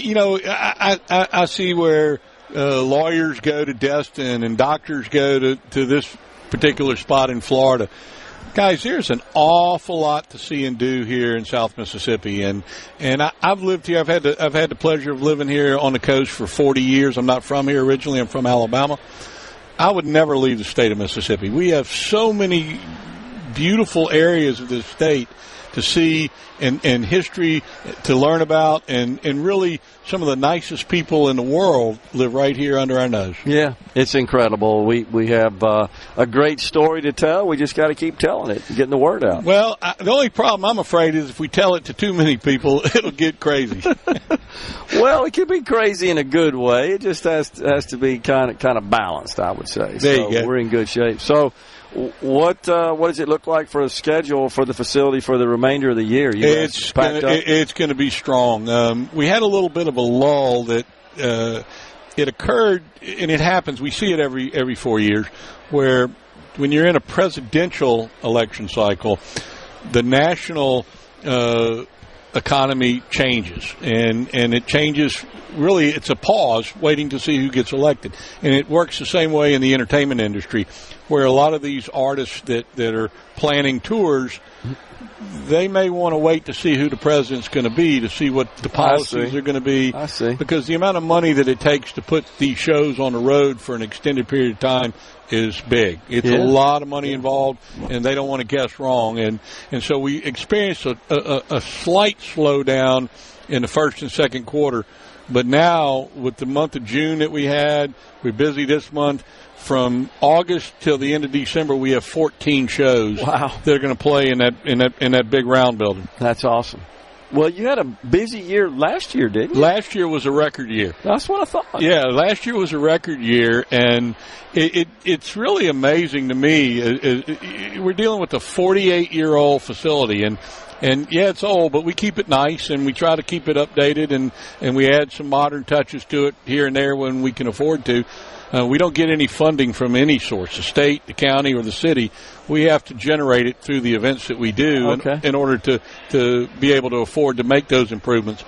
I see where lawyers go to Destin and doctors go to this particular spot in Florida. Guys, there's an awful lot to see and do here in South Mississippi, and I've lived here. I've had the pleasure of living here on the coast for 40 years. I'm not from here originally. I'm from Alabama. I would never leave the state of Mississippi. We have so many beautiful areas of this state to see and history to learn about, and really some of the nicest people in the world live right here under our nose. Yeah, it's incredible. We have a great story to tell. We just got to keep telling it, getting the word out. Well, the only problem I'm afraid is if we tell it to too many people, it'll get crazy. Well, it can be crazy in a good way. It just has to be kind of balanced, I would say. There you go. We're in good shape. So, what does it look like for a schedule for the facility for the remainder of the year? It's going to be strong. We had a little bit of a lull that it occurred, and it happens. We see it every 4 years, where when you're in a presidential election cycle, the national economy changes, and it changes. Really, it's a pause waiting to see who gets elected. And it works the same way in the entertainment industry, where a lot of these artists that are planning tours, they may want to wait to see who the president's going to be, to see what the policies are going to be. I see. Because the amount of money that it takes to put these shows on the road for an extended period of time is big. It's a lot of money involved, and they don't want to guess wrong. And so we experienced a slight slowdown in the first and second quarter. But now, with the month of June that we're busy this month. From August till the end of December, we have 14 shows. Wow. That are going to play in that big round building. That's awesome. Well, you had a busy year last year, didn't you? Last year was a record year. That's what I thought. Yeah, last year was a record year, and it's really amazing to me. We're dealing with a 48-year-old facility, and yeah, it's old, but we keep it nice, and we try to keep it updated, and we add some modern touches to it here and there when we can afford to. We don't get any funding from any source, the state, the county, or the city. We have to generate it through the events that we do in order to be able to afford to make those improvements.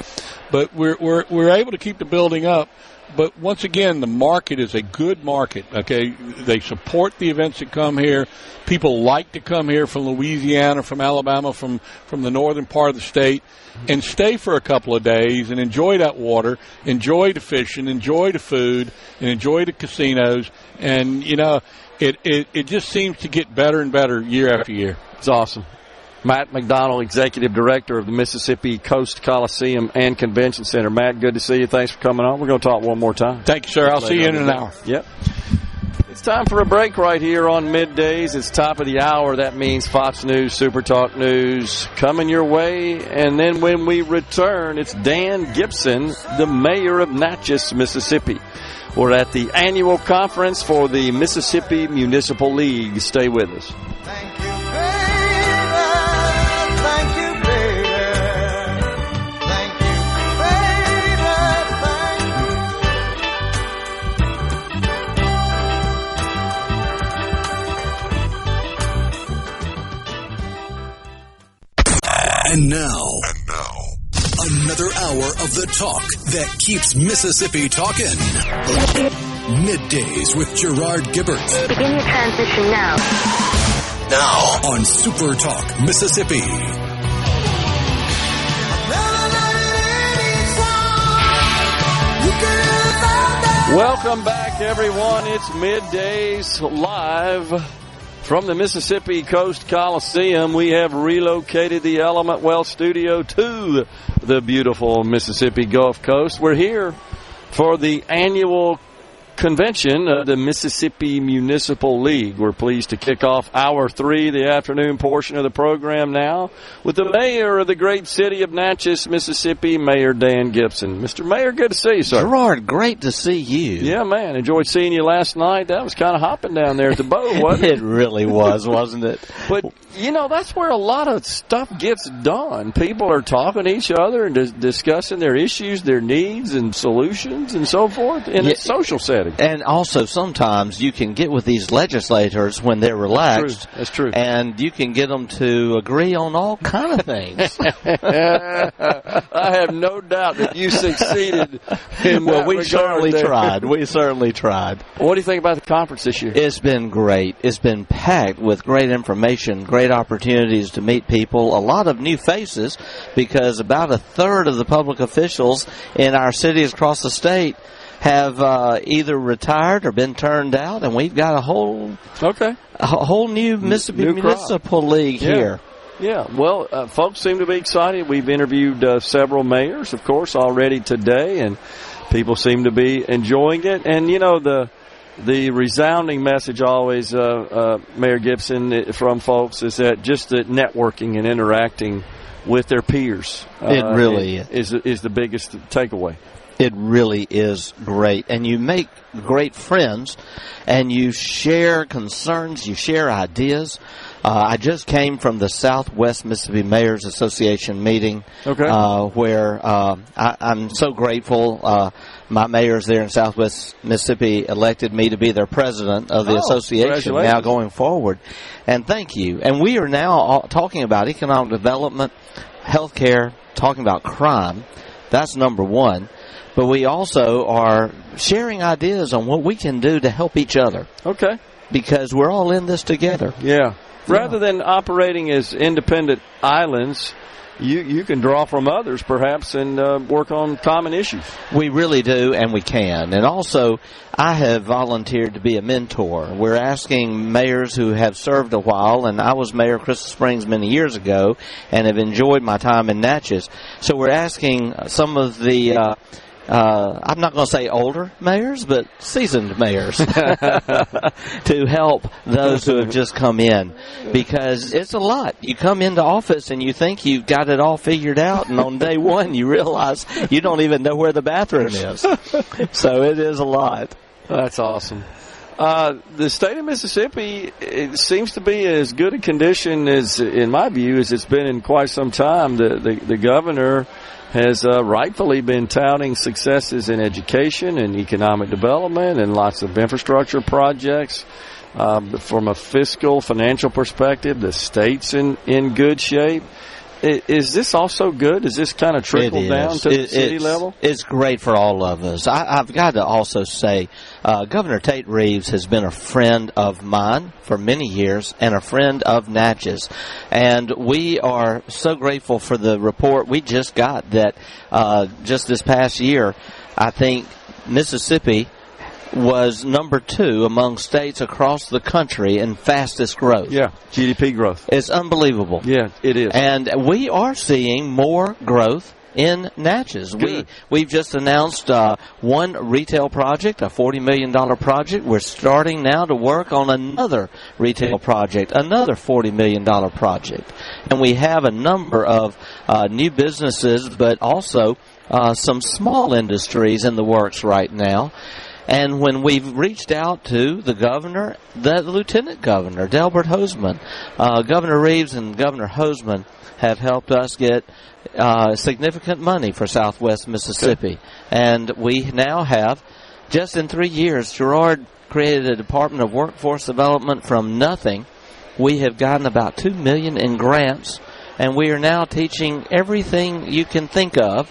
But we're able to keep the building up. But once again, the market is a good market, okay? They support the events that come here. People like to come here from Louisiana, from Alabama, from the northern part of the state, and stay for a couple of days and enjoy that water, enjoy the fishing, enjoy the food, and enjoy the casinos. And, it just seems to get better and better year after year. It's awesome. Matt McDonald, Executive Director of the Mississippi Coast Coliseum and Convention Center. Matt, good to see you. Thanks for coming on. We're going to talk one more time. Thank you, sir. I'll see you in an hour. Yep. It's time for a break right here on Middays. It's top of the hour. That means Fox News, SuperTalk News coming your way. And then when we return, it's Dan Gibson, the mayor of Natchez, Mississippi. We're at the annual conference for the Mississippi Municipal League. Stay with us. Thank you, baby. Thank you, baby. Thank you, baby. Thank you. And now, another hour of the talk that keeps Mississippi talking. Middays with Gerard Gibert. Begin your transition now. Now on SuperTalk Mississippi. Welcome back, everyone. It's Middays live from the Mississippi Coast Coliseum. We have relocated the Element Well studio to the beautiful Mississippi Gulf Coast. We're here for the annual convention of the Mississippi Municipal League. We're pleased to kick off hour 3, the afternoon portion of the program now, with the mayor of the great city of Natchez, Mississippi, Mayor Dan Gibson. Mr. Mayor, good to see you, sir. Gerard, great to see you. Yeah, man. Enjoyed seeing you last night. That was kind of hopping down there at the boat, wasn't it? It really was, wasn't it? But, that's where a lot of stuff gets done. People are talking to each other and discussing their issues, their needs, and solutions, and so forth in a social setting. And also, sometimes you can get with these legislators when they're relaxed. That's true. And you can get them to agree on all kind of things. I have no doubt that you succeeded in that we regard certainly there. tried. We certainly tried. What do you think about the conference this year? It's been great. It's been packed with great information, great opportunities to meet people, a lot of new faces, because about a third of the public officials in our cities across the state have either retired or been turned out, and we've got a whole new Mississippi Municipal League here. Yeah, well, folks seem to be excited. We've interviewed several mayors, of course, already today, and people seem to be enjoying it. And, you know, the resounding message always, Mayor Gibson, from folks is that just the networking and interacting with their peers. It really is the biggest takeaway. It really is great. And you make great friends, and you share concerns, you share ideas. I just came from the Southwest Mississippi Mayors Association meeting, where I'm so grateful. My mayors there in Southwest Mississippi elected me to be their president of the association now going forward. And thank you. And we are now talking about economic development, healthcare, talking about crime. That's number one. But we also are sharing ideas on what we can do to help each other. Okay. Because we're all in this together. Yeah. Rather than operating as independent islands, you can draw from others, perhaps, and work on common issues. We really do, and we can. And also, I have volunteered to be a mentor. We're asking mayors who have served a while, and I was mayor of Crystal Springs many years ago and have enjoyed my time in Natchez. So we're asking some of the I'm not going to say older mayors, but seasoned mayors to help those who have just come in, because it's a lot. You come into office and you think you've got it all figured out, and on day one you realize you don't even know where the bathroom is. So it is a lot. That's awesome. The state of Mississippi, it seems to be as good a condition as, in my view, as it's been in quite some time. The governor has rightfully been touting successes in education and economic development and lots of infrastructure projects. From a fiscal, financial perspective, the state's in good shape. Is this also good? Does this kind of trickle down to the city level? It's great for all of us. I've got to also say, Governor Tate Reeves has been a friend of mine for many years and a friend of Natchez. And we are so grateful for the report we just got that just this past year, I think Mississippi was number 2 among states across the country in fastest growth. Yeah, GDP growth. It's unbelievable. Yeah, it is. And we are seeing more growth in Natchez. We've just announced one retail project, a $40 million project. We're starting now to work on another retail project, another $40 million project. And we have a number of new businesses, but also some small industries in the works right now. And when we've reached out to the governor, the lieutenant governor, Delbert Hosemann, Governor Reeves and Governor Hosemann have helped us get significant money for Southwest Mississippi. Okay. And we now have, just in 3 years, Gerard created a Department of Workforce Development from nothing. We have gotten about $2 million in grants, and we are now teaching everything you can think of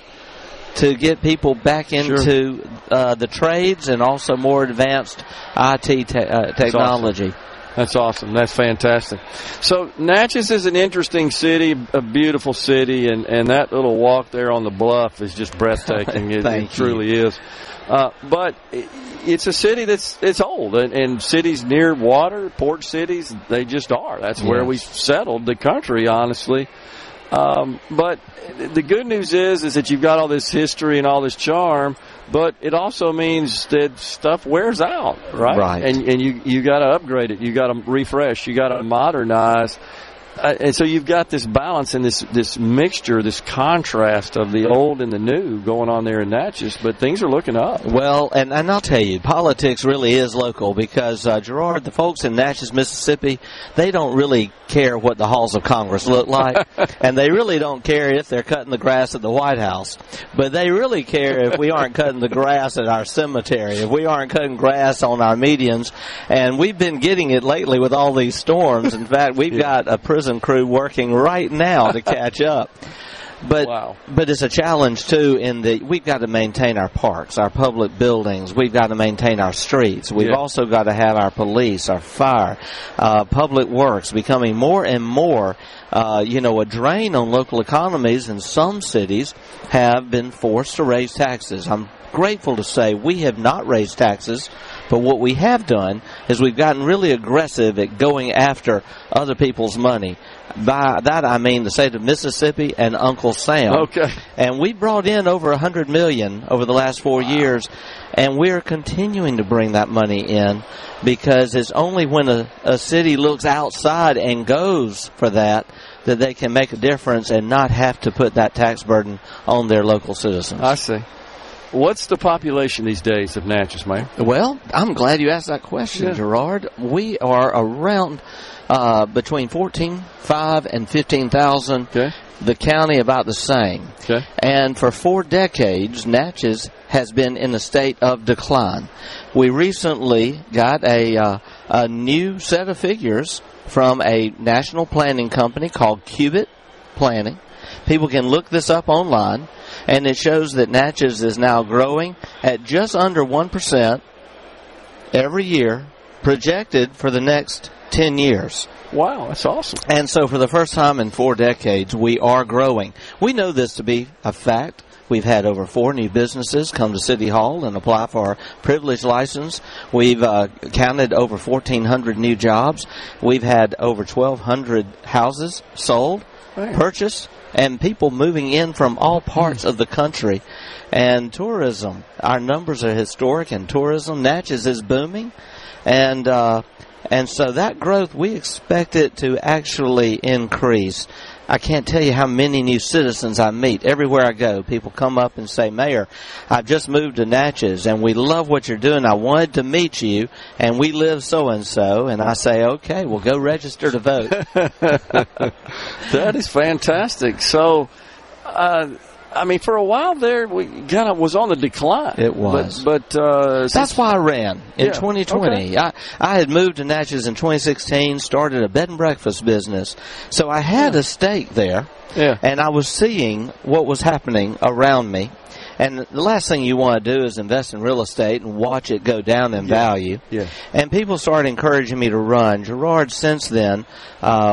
to get people back into the trades and also more advanced IT technology. That's awesome. That's fantastic. So Natchez is an interesting city, a beautiful city, and that little walk there on the bluff is just breathtaking. It truly is. But it's a city it's old, and cities near water, port cities, they just are. That's where we settled the country, honestly. But the good news is that you've got all this history and all this charm, but it also means that stuff wears out, right? Right. And you got to upgrade it, you got to refresh, you got to modernize, and so you've got this balance and this mixture, this contrast of the old and the new going on there in Natchez. But things are looking up. Well, and I'll tell you, politics really is local because Gerard, the folks in Natchez, Mississippi, they don't really care what the halls of Congress look like, and they really don't care if they're cutting the grass at the White House. But they really care if we aren't cutting the grass at our cemetery, if we aren't cutting grass on our medians. And we've been getting it lately with all these storms. In fact, we've got a prison crew working right now to catch up. But it's a challenge too in that we've got to maintain our parks, our public buildings. We've got to maintain our streets. We've also got to have our police, our fire, public works becoming more and more a drain on local economies, and some cities have been forced to raise taxes. I'm grateful to say we have not raised taxes, but what we have done is we've gotten really aggressive at going after other people's money. By that I mean the state of Mississippi and Uncle Sam. Okay. And we brought in over $100 million over the last 4 years, and we're continuing to bring that money in because it's only when a city looks outside and goes for that they can make a difference and not have to put that tax burden on their local citizens. I see. What's the population these days of Natchez, Mayor? Well, I'm glad you asked that question, Gerard. We are around between 14,500 and 15,000. Okay. The county about the same. Okay. And for 4 decades, Natchez has been in a state of decline. We recently got a new set of figures from a national planning company called Cubit Planning. People can look this up online, and it shows that Natchez is now growing at just under 1% every year, projected for the next 10 years. Wow, that's awesome. And so for the first time in 4 decades, we are growing. We know this to be a fact. We've had over 4 new businesses come to City Hall and apply for our privilege license. We've counted over 1,400 new jobs. We've had over 1,200 houses sold, purchased, and people moving in from all parts of the country. And tourism, our numbers are historic in tourism. Natchez is booming. And so that growth, we expect it to actually increase. I can't tell you how many new citizens I meet. Everywhere I go, people come up and say, Mayor, I've just moved to Natchez, and we love what you're doing. I wanted to meet you, and we live so-and-so. And I say, okay, well, go register to vote. That is fantastic. So, for a while there, we kind of was on the decline. It was. But that's why I ran in 2020. Okay. I had moved to Natchez in 2016, started a bed and breakfast business. So I had a stake there, and I was seeing what was happening around me. And the last thing you want to do is invest in real estate and watch it go down in value. Yeah. And people started encouraging me to run. Gerard, since then,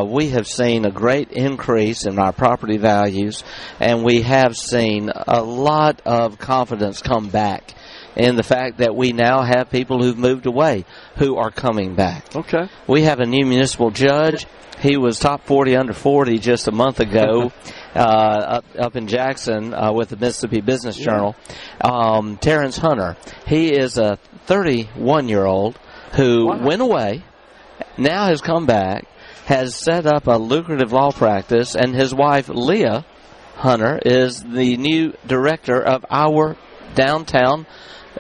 we have seen a great increase in our property values, and we have seen a lot of confidence come back in the fact that we now have people who've moved away who are coming back. Okay. We have a new municipal judge. He was top 40 under 40 just a month ago. Up in Jackson with the Mississippi Business Journal. Terrence Hunter. He is a 31-year-old who went away, now has come back, has set up a lucrative law practice, and his wife, Leah Hunter, is the new director of our downtown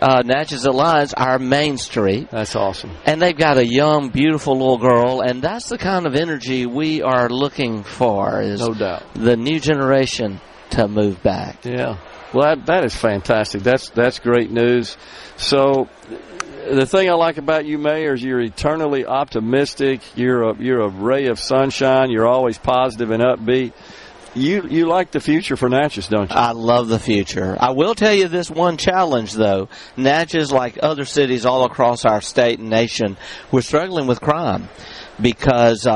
Natchez Alliance, our main street. That's awesome. And they've got a young, beautiful little girl, and that's the kind of energy we are looking for, is no doubt the new generation to move back. Yeah. Well, that is fantastic. That's great news. So the thing I like about you, Mayor, is you're eternally optimistic. You're a ray of sunshine. You're always positive and upbeat. You like the future for Natchez, don't you? I love the future. I will tell you this one challenge, though. Natchez, like other cities all across our state and nation, we're struggling with crime because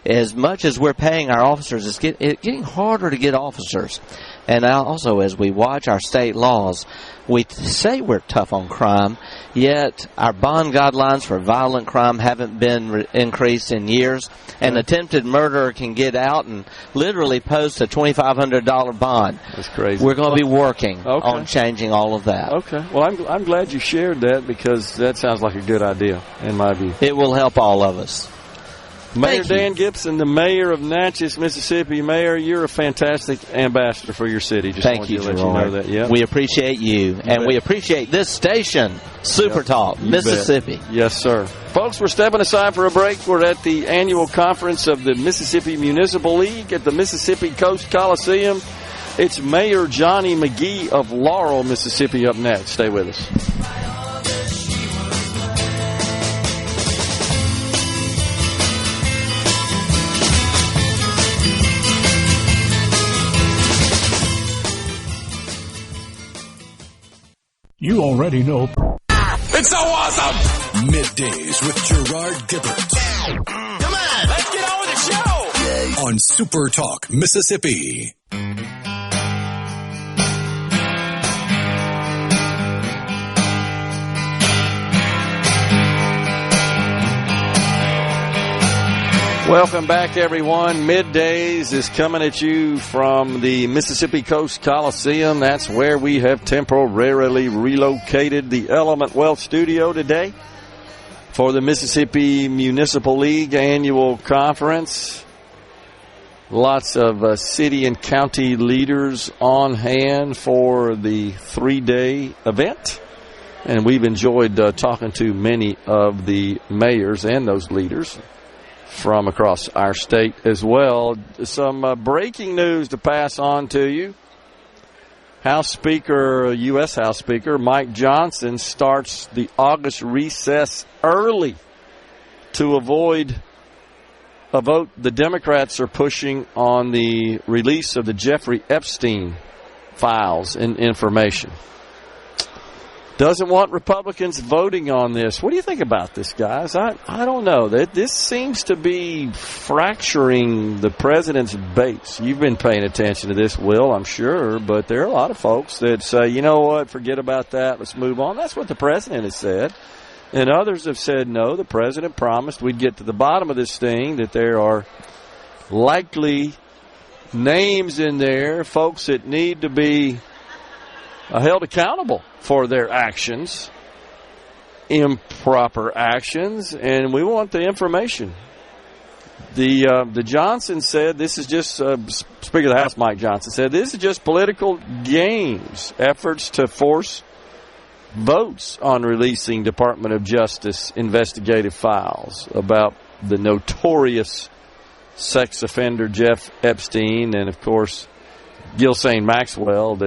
as much as we're paying our officers, it's getting harder to get officers. And also, as we watch our state laws, we say we're tough on crime, yet our bond guidelines for violent crime haven't been increased in years. An attempted murderer can get out and literally post a $2,500 bond. That's crazy. We're going to be working on changing all of that. Okay. Well, I'm glad you shared that, because that sounds like a good idea, in my view. It will help all of us. Mayor Dan Gibson, the mayor of Natchez, Mississippi. Mayor, you're a fantastic ambassador for your city. Just Thank you, Gerard. Let you know that. Yeah. We appreciate you, and we appreciate this station, SuperTalk Mississippi. Bet. Yes, sir. Folks, we're stepping aside for a break. We're at the annual conference of the Mississippi Municipal League at the Mississippi Coast Coliseum. It's Mayor Johnny McGee of Laurel, Mississippi, up next. Stay with us. You already know. It's so awesome! Middays with Gerard Gibert. Come on, let's get on with the show! On SuperTalk Mississippi. Welcome back, everyone. Middays is coming at you from the Mississippi Coast Coliseum. That's where we have temporarily relocated the Element Wealth Studio today for the Mississippi Municipal League Annual Conference. Lots of city and county leaders on hand for the 3-day event. And we've enjoyed talking to many of the mayors and those leaders from across our state as well. Some breaking news to pass on to you. U.S. House Speaker Mike Johnson starts the August recess early to avoid a vote the Democrats are pushing on the release of the Jeffrey Epstein files and information. Doesn't want Republicans voting on this. What do you think about this, guys? I don't know. This seems to be fracturing the president's base. You've been paying attention to this, Will, I'm sure, but there are a lot of folks that say, you know what, forget about that, let's move on. That's what the president has said. And others have said, no, the president promised we'd get to the bottom of this thing, that there are likely names in there, folks that need to be held accountable for their actions, improper actions, and we want the information. The Johnson said this is just, Speaker of the House Mike Johnson said, this is just political games, efforts to force votes on releasing Department of Justice investigative files about the notorious sex offender Jeff Epstein and, of course, Ghislaine Maxwell,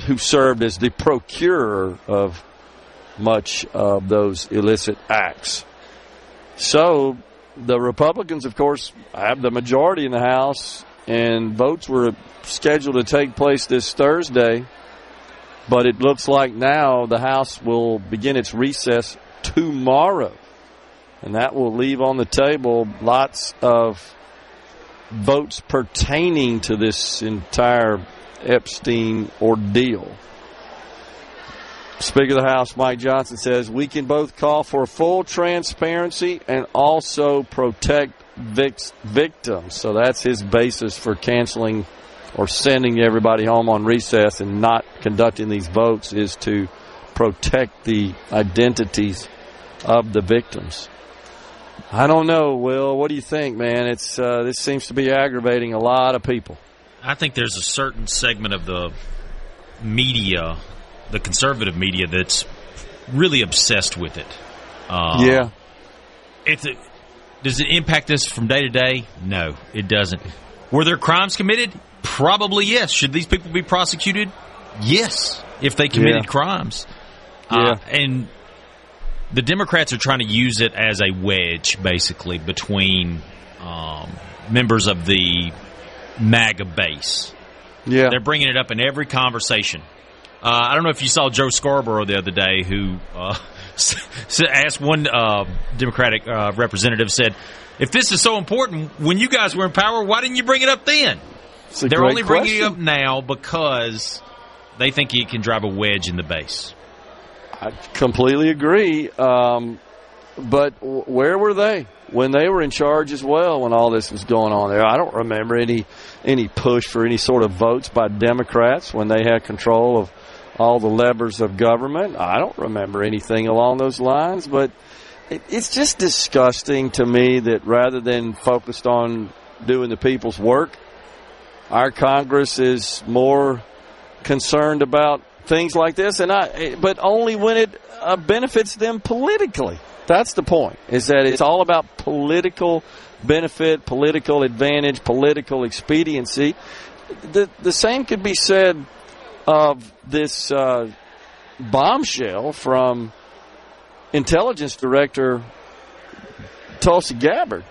who served as the procurer of much of those illicit acts. So the Republicans, of course, have the majority in the House, and votes were scheduled to take place this Thursday, but it looks like now the House will begin its recess tomorrow, and that will leave on the table lots of votes pertaining to this entire Epstein ordeal. Speaker of the House Mike Johnson says we can both call for full transparency and also protect victims. So that's his basis for canceling or sending everybody home on recess and not conducting these votes, is to protect the identities of the victims. I don't know, Will. What do you think, man? This seems to be aggravating a lot of people. I think there's a certain segment of the media, the conservative media, that's really obsessed with it. Yeah. Does it impact us from day to day? No, it doesn't. Were there crimes committed? Probably yes. Should these people be prosecuted? Yes, if they committed crimes. And the Democrats are trying to use it as a wedge, basically, between members of the MAGA base. Yeah. They're bringing it up in every conversation. I don't know if you saw Joe Scarborough the other day, who asked one Democratic representative, said, if this is so important, when you guys were in power, why didn't you bring it up then? They're only bringing it up now because they think it can drive a wedge in the base. I completely agree. But where were they when they were in charge as well, when all this was going on there? I don't remember any push for any sort of votes by Democrats when they had control of all the levers of government. I don't remember anything along those lines. But it's just disgusting to me that rather than focused on doing the people's work, our Congress is more concerned about things like this, but only when it benefits them politically. That's the point, is that it's all about political benefit, political advantage, political expediency. The same could be said of this bombshell from Intelligence Director Tulsi Gabbard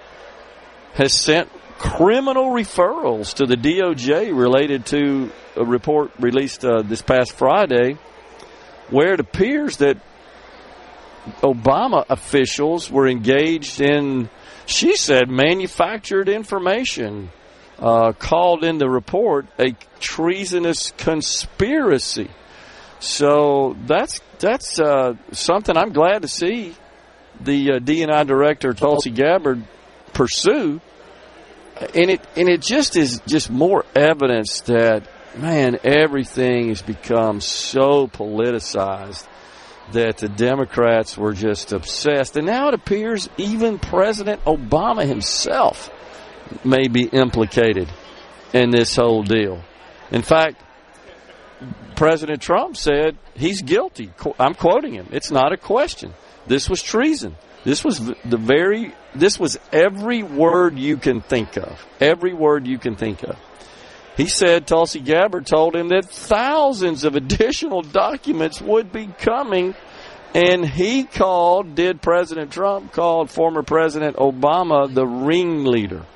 has sent criminal referrals to the DOJ related to a report released this past Friday, where it appears that Obama officials were engaged in, she said, manufactured information, called in the report a treasonous conspiracy. So that's something I'm glad to see the D&I director, Tulsi Gabbard, pursue. And it just is just more evidence that, man, everything has become so politicized that the Democrats were just obsessed. And now it appears even President Obama himself may be implicated in this whole deal. In fact, President Trump said he's guilty. I'm quoting him. It's not a question. This was treason. This was every word you can think of. Every word you can think of. He said Tulsi Gabbard told him that thousands of additional documents would be coming, and President Trump called former President Obama the ringleader.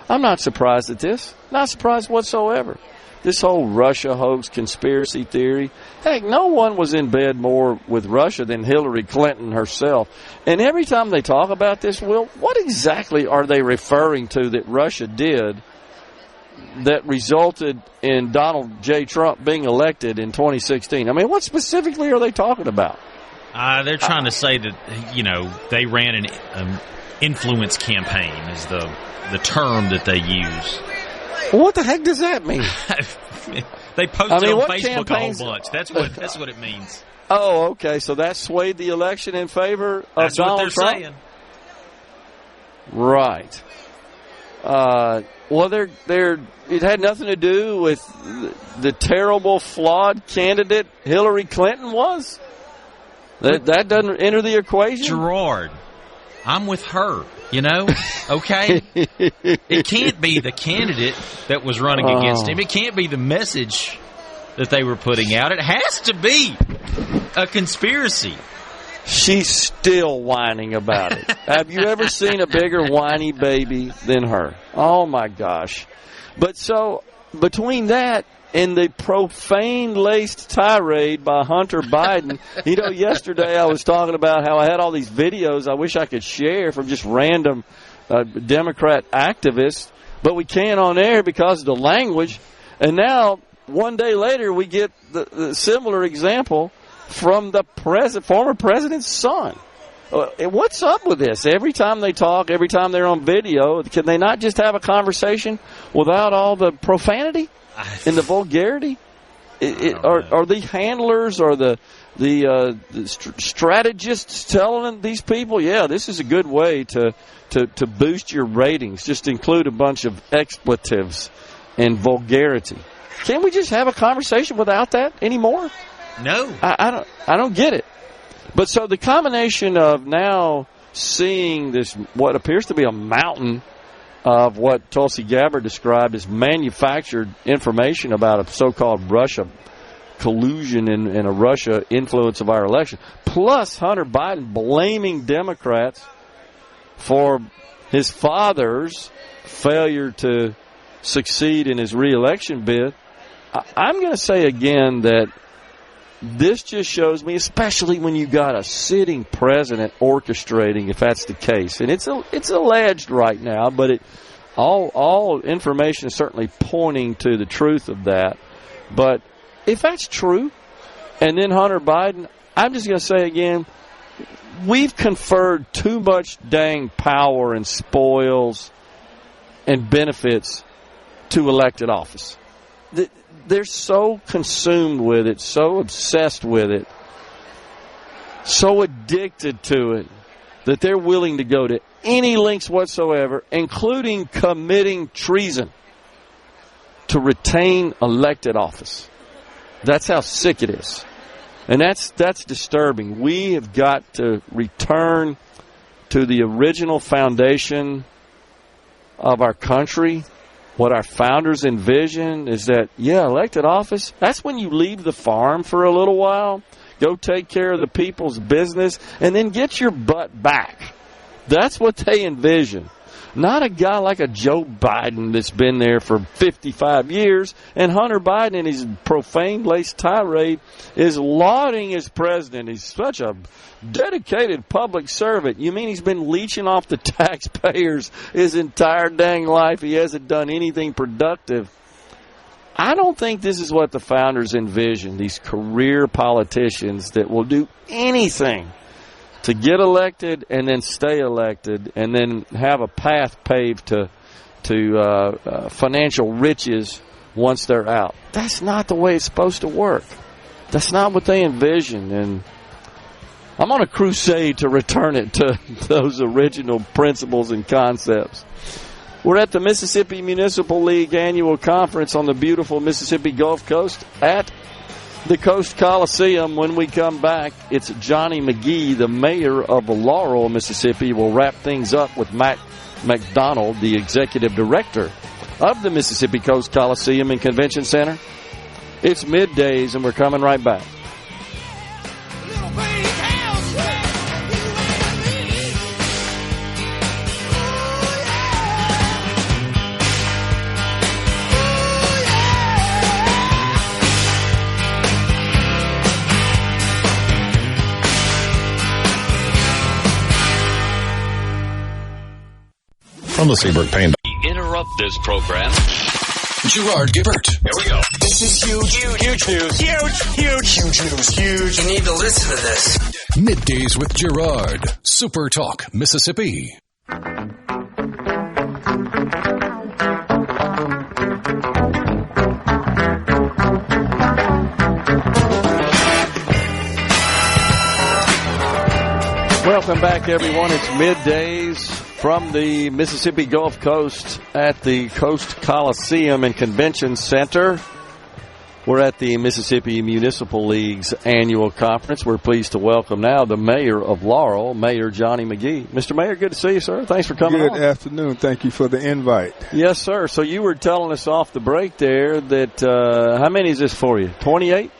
I'm not surprised at this. Not surprised whatsoever. This whole Russia hoax conspiracy theory. Heck, no one was in bed more with Russia than Hillary Clinton herself. And every time they talk about this, Will, what exactly are they referring to that Russia did that resulted in Donald J. Trump being elected in 2016? I mean, what specifically are they talking about? They're trying to say that, they ran an influence campaign is the term that they use. Well, what the heck does that mean? They posted on Facebook a whole bunch. That's what it means. Oh, okay. So that swayed the election in favor of Donald Trump? Saying. Right. Well, it had nothing to do with the terrible, flawed candidate Hillary Clinton was? That doesn't enter the equation? Gerard, I'm with her. Okay? It can't be the candidate that was running against him. It can't be the message that they were putting out. It has to be a conspiracy. She's still whining about it. Have you ever seen a bigger whiny baby than her? Oh, my gosh. But so, between that and the profane-laced tirade by Hunter Biden, yesterday I was talking about how I had all these videos I wish I could share from just random Democrat activists, but we can't on air because of the language. And now, one day later, we get the similar example from the former president's son. What's up with this? Every time they talk, every time they're on video, can they not just have a conversation without all the profanity and the vulgarity? Are the handlers or the strategists telling these people, yeah, this is a good way to boost your ratings? Just include a bunch of expletives and vulgarity. Can't we just have a conversation without that anymore? No. I don't get it. But so the combination of now seeing this, what appears to be a mountain of what Tulsi Gabbard described as manufactured information about a so-called Russia collusion and a Russia influence of our election, plus Hunter Biden blaming Democrats for his father's failure to succeed in his re-election bid. I'm going to say again that this just shows me, especially when you got a sitting president orchestrating, if that's the case, and it's alleged right now, but all information is certainly pointing to the truth of that. But if that's true, and then Hunter Biden, I'm just going to say again, we've conferred too much dang power and spoils and benefits to elected office. They're so consumed with it, so obsessed with it, so addicted to it, that they're willing to go to any lengths whatsoever, including committing treason, to retain elected office. That's how sick it is. And that's disturbing. We have got to return to the original foundation of our country. What our founders envisioned is that, elected office, that's when you leave the farm for a little while, go take care of the people's business, and then get your butt back. That's what they envision. Not a guy like a Joe Biden that's been there for 55 years, and Hunter Biden in his profane-laced tirade is lauding his president. He's such a dedicated public servant. You mean he's been leeching off the taxpayers his entire dang life? He hasn't done anything productive. I don't think this is what the founders envisioned, these career politicians that will do anything to get elected and then stay elected and then have a path paved to financial riches once they're out. That's not the way it's supposed to work. That's not what they envision. And I'm on a crusade to return it to those original principles and concepts. We're at the Mississippi Municipal League Annual Conference on the beautiful Mississippi Gulf Coast at the Coast Coliseum. When we come back, it's Johnny McGee, the mayor of Laurel, Mississippi. We'll wrap things up with Matt McDonald, the executive director of the Mississippi Coast Coliseum and Convention Center. It's Middays, and we're coming right back. From the Seabrook Pain. Interrupt this program. Gerard Gibert. Here we go. This is huge news. Huge news. You need to listen to this. Middays with Gerard. SuperTalk Mississippi. Welcome back, everyone. It's Middays from the Mississippi Gulf Coast at the Coast Coliseum and Convention Center. We're at the Mississippi Municipal League's annual conference. We're pleased to welcome now the mayor of Laurel, Mayor Johnny McGee. Mr. Mayor, good to see you, sir. Thanks for coming on. Good afternoon. Thank you for the invite. Yes, sir. So you were telling us off the break there that how many is this for you? 28?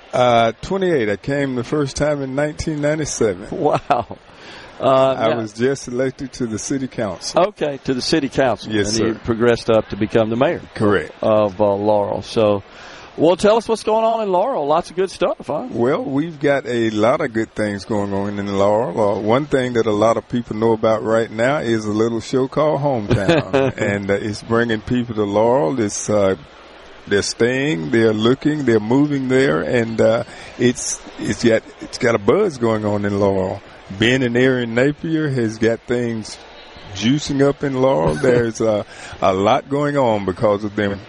28. I came the first time in 1997. Wow. I was just elected to the city council. Okay, to the city council. Yes, sir. And you progressed up to become the mayor. Correct. Of Laurel. So, well, tell us what's going on in Laurel. Lots of good stuff, huh? Well, we've got a lot of good things going on in Laurel. One thing that a lot of people know about right now is a little show called Hometown. And it's bringing people to Laurel. It's they're staying, they're looking, they're moving there, and it's got a buzz going on in Laurel. Ben and Aaron Napier has got things juicing up in Laurel. There's a lot going on because of them.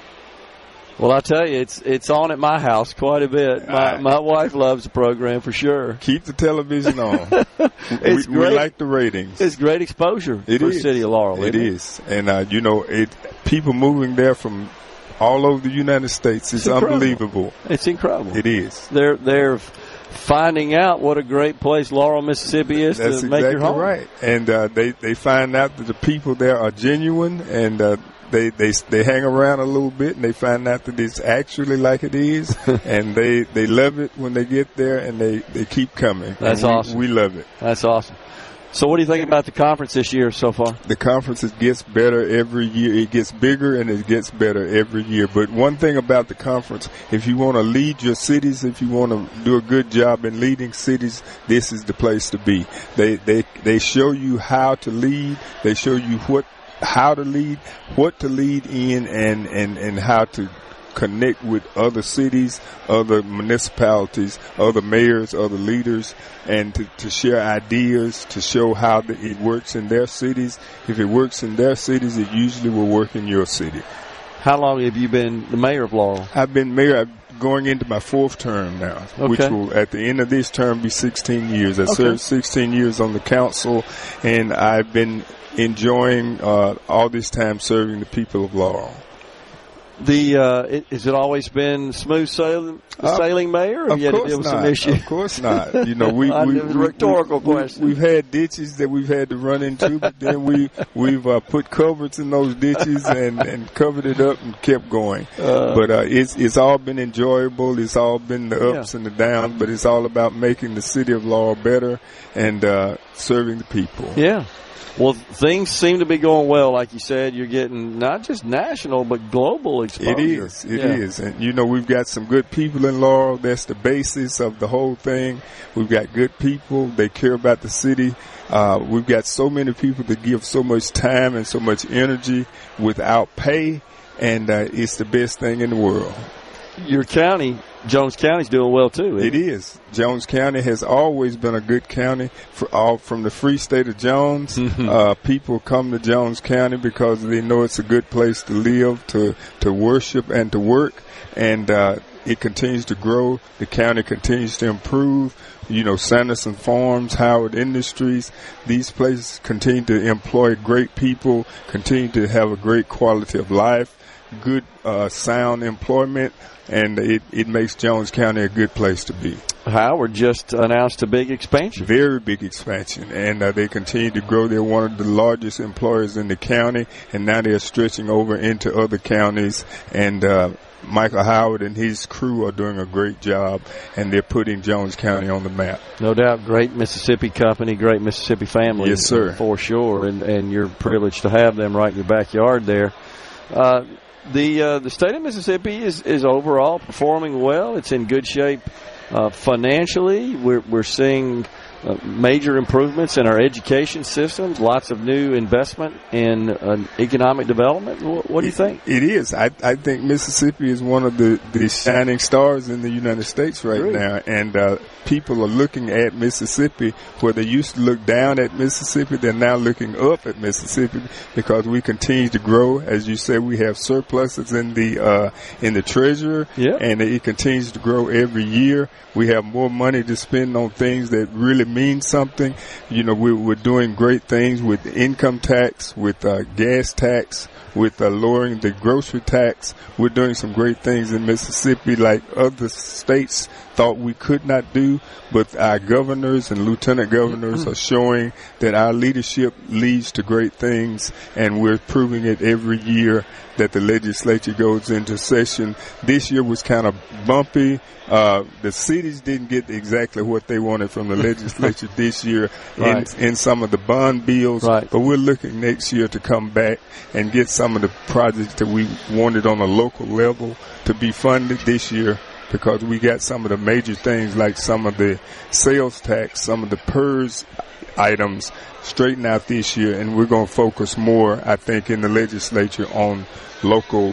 Well, I tell you, it's on at my house quite a bit. My wife loves the program for sure. Keep the television on. we like the ratings. It's great exposure for the city of Laurel. It is. And, people moving there from all over the United States. It's unbelievable. It's incredible. It is. They're finding out what a great place Laurel, Mississippi is to make your home. That's exactly right. And they find out that the people there are genuine, and they hang around a little bit, and they find out that it's actually like it is, and they love it when they get there, and they keep coming. That's awesome. We love it. That's awesome. So what do you think about the conference this year so far? The conference gets better every year. It gets bigger and it gets better every year. But one thing about the conference, if you want to lead your cities, if you want to do a good job in leading cities, this is the place to be. They show you how to lead. They show you how to lead, what to lead in, and how to connect with other cities, other municipalities, other mayors, other leaders, and to share ideas, to show how it works in their cities. If it works in their cities, it usually will work in your city. How long have you been the mayor of Laurel? I've been mayor going into my fourth term now, which will, at the end of this term, be 16 years. I served 16 years on the council, and I've been enjoying all this time serving the people of Laurel. Has it always been smooth sailing, Mayor? Or Of course not. Some issues? Of course not. It was a rhetorical question. We've had ditches that we've had to run into, but then we've put culverts in those ditches and covered it up and kept going. But it's all been enjoyable. It's all been the ups and the downs, but it's all about making the city of Laurel better and serving the people. Yeah. Well, things seem to be going well. Like you said, you're getting not just national, but global exposure. It is. And, we've got some good people in Laurel. That's the basis of the whole thing. We've got good people. They care about the city. We've got so many people that give so much time and so much energy without pay, and it's the best thing in the world. Your county Jones County's doing well, too. It is. Jones County has always been a good county from the free state of Jones. People come to Jones County because they know it's a good place to live, to worship, and to work. And it continues to grow. The county continues to improve. Sanderson Farms, Howard Industries, these places continue to employ great people, continue to have a great quality of life, good, sound employment, and it makes Jones County a good place to be. Howard just announced a big expansion. Very big expansion, and they continue to grow. They're one of the largest employers in the county, and now they're stretching over into other counties, and Michael Howard and his crew are doing a great job, and they're putting Jones County on the map. No doubt. Great Mississippi company, great Mississippi family. Yes, sir. For sure, and you're privileged to have them right in your backyard there. The state of Mississippi is overall performing well. It's in good shape financially. We're seeing major improvements in our education systems, lots of new investment in economic development. What do you think? It is. I think Mississippi is one of the shining stars in the United States right now, and people are looking at Mississippi where they used to look down at Mississippi. They're now looking up at Mississippi because we continue to grow. As you said, we have surpluses in the treasury, and it continues to grow every year. We have more money to spend on things that really mean something. We're doing great things with income tax, with gas tax, with lowering the grocery tax. We're doing some great things in Mississippi like other states thought we could not do, but our governors and lieutenant governors are showing that our leadership leads to great things, and we're proving it every year that the legislature goes into session. This year was kind of bumpy. The cities didn't get exactly what they wanted from the legislature this year in some of the bond bills, but we're looking next year to come back and get some of the projects that we wanted on a local level to be funded this year, because we got some of the major things like some of the sales tax, some of the PERS items straightened out this year, and we're going to focus more, I think, in the legislature on local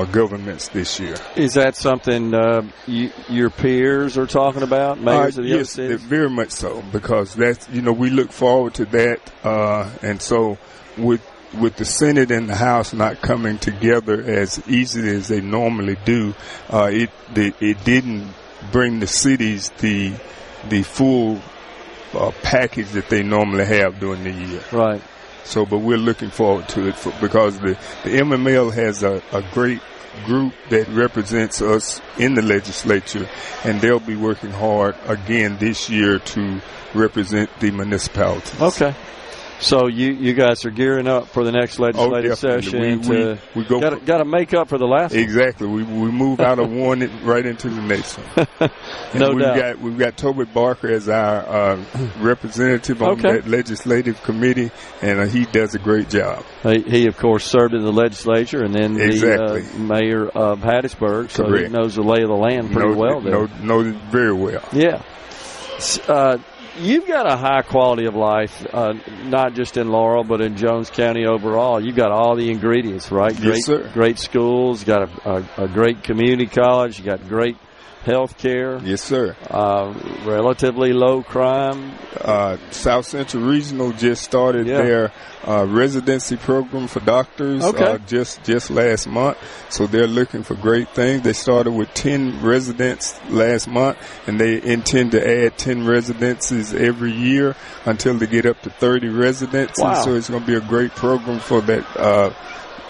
governments this year. Is that something your peers are talking about, mayors of the other cities? Yes, very much so, because that's, we look forward to that, and so with the Senate and the House not coming together as easily as they normally do, it didn't bring the cities the full package that they normally have during the year. Right. So, but we're looking forward to it because the MML has a great group that represents us in the legislature, and they'll be working hard again this year to represent the municipalities. Okay. So you guys are gearing up for the next legislative session. We got to make up for the last one. Exactly. We move out of one right into the next one. No doubt. We've got Toby Barker as our representative on that legislative committee, and he does a great job. He of course served in the legislature and then the mayor of Hattiesburg, so he knows the lay of the land pretty well there. Knows it very well. Yeah. You've got a high quality of life, not just in Laurel, but in Jones County overall. You've got all the ingredients, right? Yes, sir. Great schools, got a great community college, you got great health care. Yes, sir. Relatively low crime. South Central Regional just started their residency program for doctors just last month. So they're looking for great things. They started with 10 residents last month, and they intend to add 10 residencies every year until they get up to 30 residencies. Wow. So it's going to be a great program for that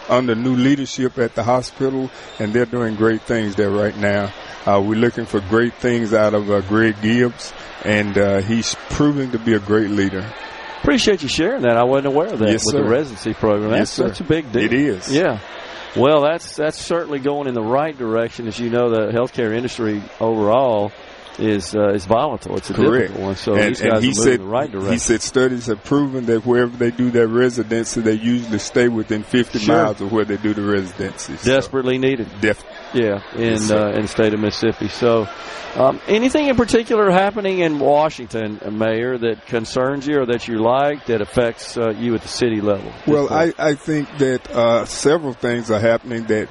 under new leadership at the hospital, and they're doing great things there right now. We're looking for great things out of Greg Gibbs, and he's proving to be a great leader. Appreciate you sharing that. I wasn't aware of that with the residency program. That's a big deal. It is. Yeah. Well, that's certainly going in the right direction. As you know, the healthcare industry overall is volatile. It's a difficult one. So these guys are moving in the right direction. He said studies have proven that wherever they do their residency, they usually stay within 50 miles of where they do the residency. Desperately needed. Yeah, in the state of Mississippi. So, anything in particular happening in Washington, Mayor, that concerns you or that you like that affects you at the city level? Well, I think that several things are happening that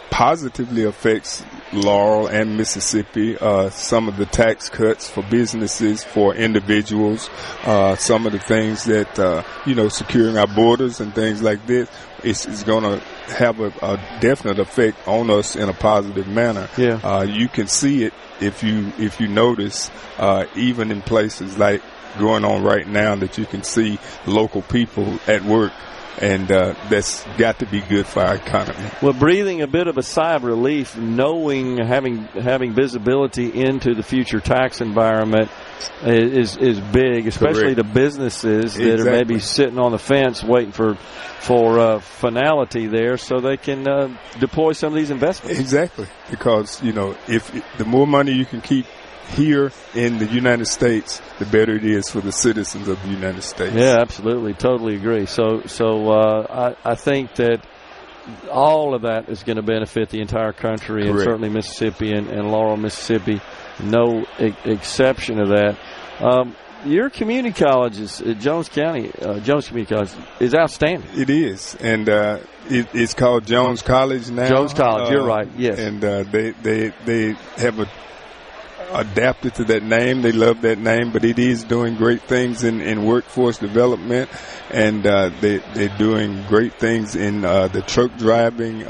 positively affects Laurel and Mississippi, some of the tax cuts for businesses, for individuals, some of the things that, securing our borders and things like this, is going to have a definite effect on us in a positive manner. Yeah. You can see it if you notice, even in places like going on right now, that you can see local people at work. And that's got to be good for our economy. Well, breathing a bit of a sigh of relief, knowing, having visibility into the future tax environment is big, especially to businesses that are maybe sitting on the fence waiting for finality there, so they can deploy some of these investments. Exactly, because if the more money you can keep here in the United States, the better it is for the citizens of the United States. Yeah, absolutely. Totally agree. So I think that all of that is going to benefit the entire country. Correct. And certainly Mississippi and Laurel, Mississippi, no exception to that. Your community college is Jones Community College is outstanding. It is, and it's called Jones College now. Jones College, you're right. Yes, and they have adapted to that name. They love that name, but it is doing great things in workforce development, and they're doing great things in the truck driving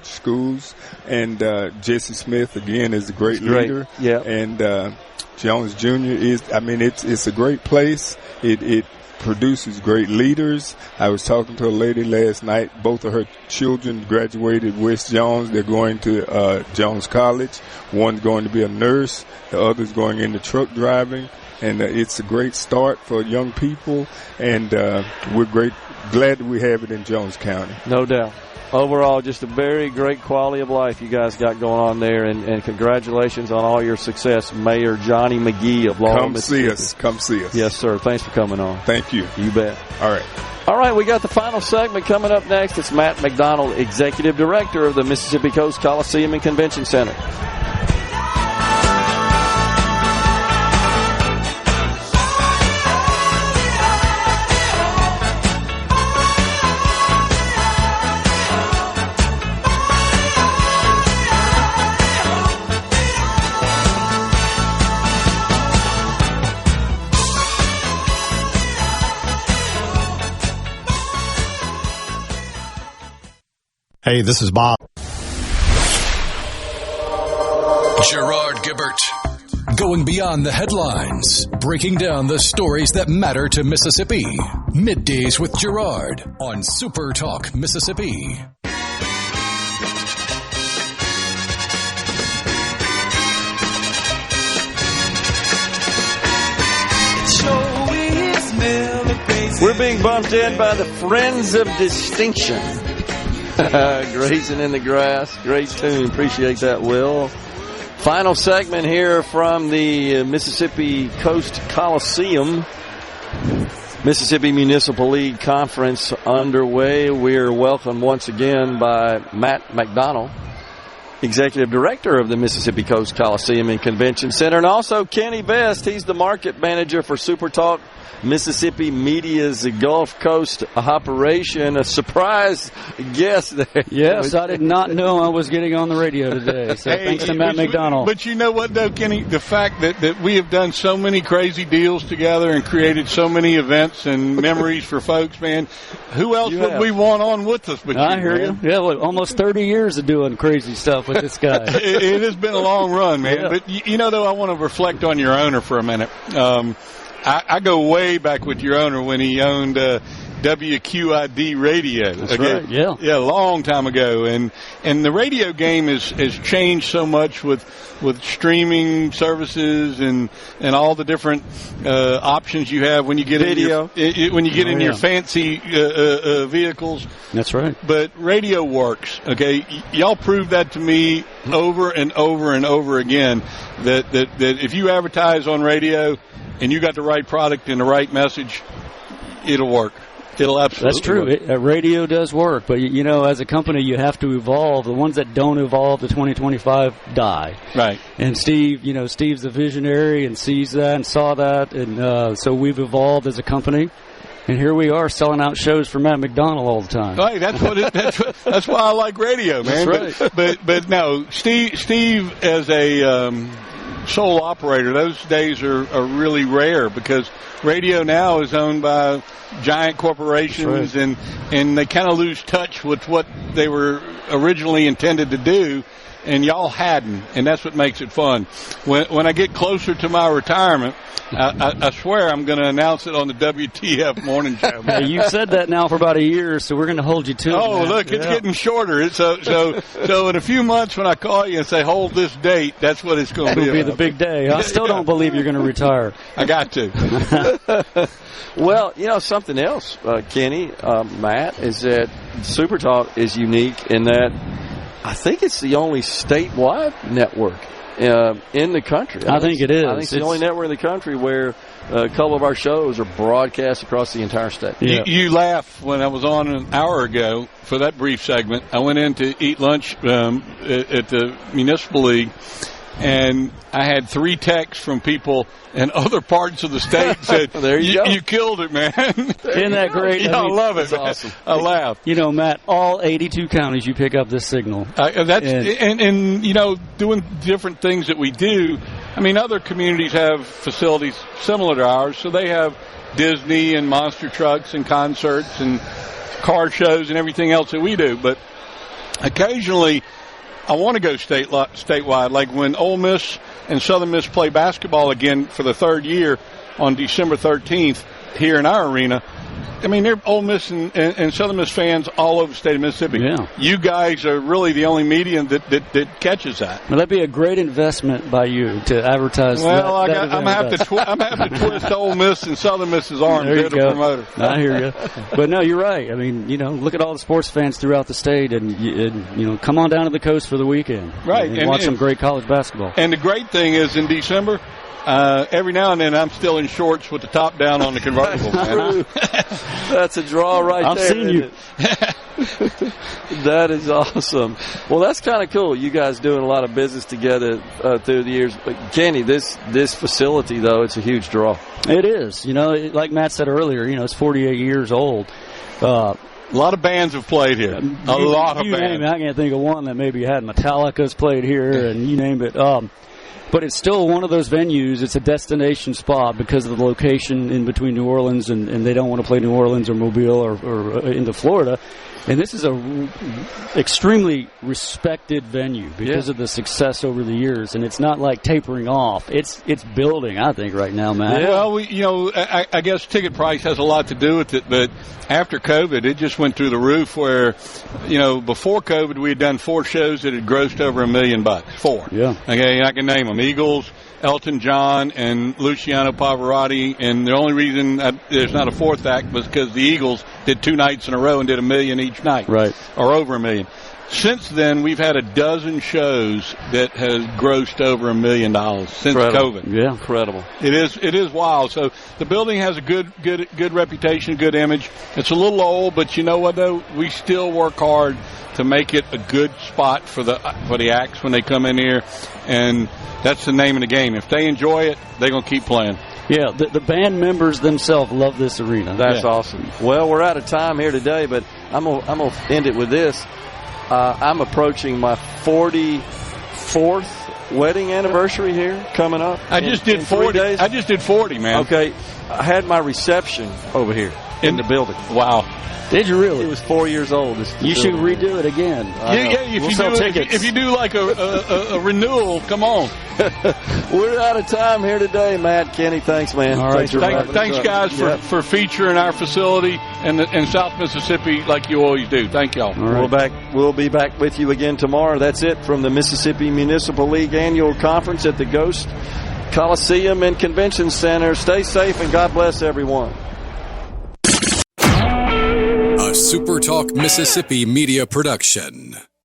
schools. And Jesse Smith again is a great leader. Yeah, and Jones Jr. it's a great place. It produces great leaders. I was talking to a lady last night. Both of her children graduated West Jones. They're going to Jones College. One's going to be a nurse. The other's going into truck driving. And it's a great start for young people. And we're glad that we have it in Jones County. No doubt. Overall, just a very great quality of life you guys got going on there, and congratulations on all your success, Mayor Johnny McGee of Laurel, Mississippi. Come see us. Yes, sir. Thanks for coming on. Thank you. You bet. All right, we got the final segment coming up next. It's Matt McDonald, Executive Director of the Mississippi Coast Coliseum and Convention Center. Hey, this is Bob. Gerard Gibert. Going beyond the headlines. Breaking down the stories that matter to Mississippi. Middays with Gerard on SuperTalk Mississippi. We're being bumped in by the Friends of Distinction. Grazing in the grass. Great tune. Appreciate that, Will. Final segment here from the Mississippi Coast Coliseum. Mississippi Municipal League Conference underway. We're welcomed once again by Matt McDonald, Executive Director of the Mississippi Coast Coliseum and Convention Center, and also Kenny Best. He's the Market Manager for SuperTalk Mississippi Media's Gulf Coast operation. A surprise guest there. Yes, I did not know I was getting on the radio today. So thanks to Matt McDonald. But you know what, though, Kenny? The fact that we have done so many crazy deals together and created so many events and memories for folks, man. Who else would we want on with us? But I hear you. Yeah, look, almost 30 years of doing crazy stuff with this guy. It has been a long run, man. Yeah. But, though, I want to reflect on your owner for a minute. I go way back with your owner when he owned WQID Radio. That's right, yeah. Yeah, a long time ago. And the radio game has changed so much with streaming services and all the different options you have when you get video. in your fancy vehicles. That's right. But radio works, okay? Y'all proved that to me over and over and over again, that if you advertise on radio and you got the right product and the right message, it'll work. It'll absolutely That's true. work. Radio does work, but, as a company, you have to evolve. The ones that don't evolve to 2025 die. Right. And Steve, Steve's a visionary and sees that and saw that, and so we've evolved as a company. And here we are selling out shows for Matt McDonald all the time. Hey, that's why I like radio, man. That's right. But no, Steve as a sole operator, those days are really rare because radio now is owned by giant corporations, right. and they kind of lose touch with what they were originally intended to do. And y'all hadn't, and that's what makes it fun. When I get closer to my retirement, I swear I'm going to announce it on the WTF morning show. Hey, you've said that now for about a year, so we're going to hold you to it. Oh, look, it's getting shorter. So in a few months when I call you and say, hold this date, that's what it's going to be. It'll be the big day. I still don't believe you're going to retire. I got to. Well, something else, Kenny, Matt, is that SuperTalk is unique in that I think it's the only statewide network in the country. I think it is. I think it's the only network in the country where a couple of our shows are broadcast across the entire state. Yeah. You laugh when I was on an hour ago for that brief segment. I went in to eat lunch at the Municipal League, and I had 3 texts from people in other parts of the state said, there you go. You killed it, man. Isn't that great? I love it. That's awesome. I laugh. Matt, all 82 counties you pick up this signal. And doing different things that we do. I mean, other communities have facilities similar to ours, so they have Disney and monster trucks and concerts and car shows and everything else that we do. But occasionally, I want to go statewide, like when Ole Miss and Southern Miss play basketball again for the 3rd year on December 13th here in our arena. I mean, they're Ole Miss and Southern Miss fans all over the state of Mississippi. Yeah. You guys are really the only media that catches that. Well, that'd be a great investment by you to advertise. Well, I'm going to have to twist Ole Miss and Southern Miss's arm to promote it. I hear you. But no, you're right. I mean, look at all the sports fans throughout the state, and come on down to the coast for the weekend. Right. And watch some great college basketball. And the great thing is in December, every now and then I'm still in shorts with the top down on the convertible. Man. That's a draw right there. I've seen you. That is awesome. Well, that's kind of cool. You guys doing a lot of business together through the years. But Kenny, this facility, though, it's a huge draw. It is. Like Matt said earlier, it's 48 years old. A lot of bands have played here. A lot of bands. I can't think of one that maybe had. Metallica's played here, and you name it. But it's still one of those venues. It's a destination spot because of the location in between New Orleans, and they don't want to play New Orleans or Mobile or into Florida. And this is a extremely respected venue because of the success over the years, and it's not like tapering off. It's building, I think, right now, Matt. Yeah. Well, I guess ticket price has a lot to do with it, but after COVID, it just went through the roof where, before COVID, we had done 4 shows that had grossed over $1 million. 4. Yeah. Okay, I can name them. Eagles, Elton John, and Luciano Pavarotti, and the only reason there's not a 4th act was because the Eagles did 2 nights in a row and did $1 million each night. Right. Or over $1 million. Since then, we've had a dozen shows that has grossed over $1 million since COVID. Yeah, incredible. It is wild. So the building has a good reputation, good image. It's a little old, but you know what though? We still work hard to make it a good spot for the acts when they come in here, and that's the name of the game. If they enjoy it, they're gonna keep playing. Yeah, the band members themselves love this arena. That's awesome. Well, we're out of time here today, but I'm gonna end it with this. I'm approaching my 44th wedding anniversary here coming up. I just did 40 days. I just did 40, man. Okay, I had my reception over here in the building. Wow. Did you really? It was 4 years old. You should redo it again. If you do like a renewal, come on. We're out of time here today, Matt. Kenny, thanks, man. All right, thanks guys, for featuring our facility in South Mississippi like you always do. Thank y'all. All right. We'll be back with you again tomorrow. That's it from the Mississippi Municipal League Annual Conference at the Ghost Coliseum and Convention Center. Stay safe and God bless everyone. A SuperTalk Mississippi Media production.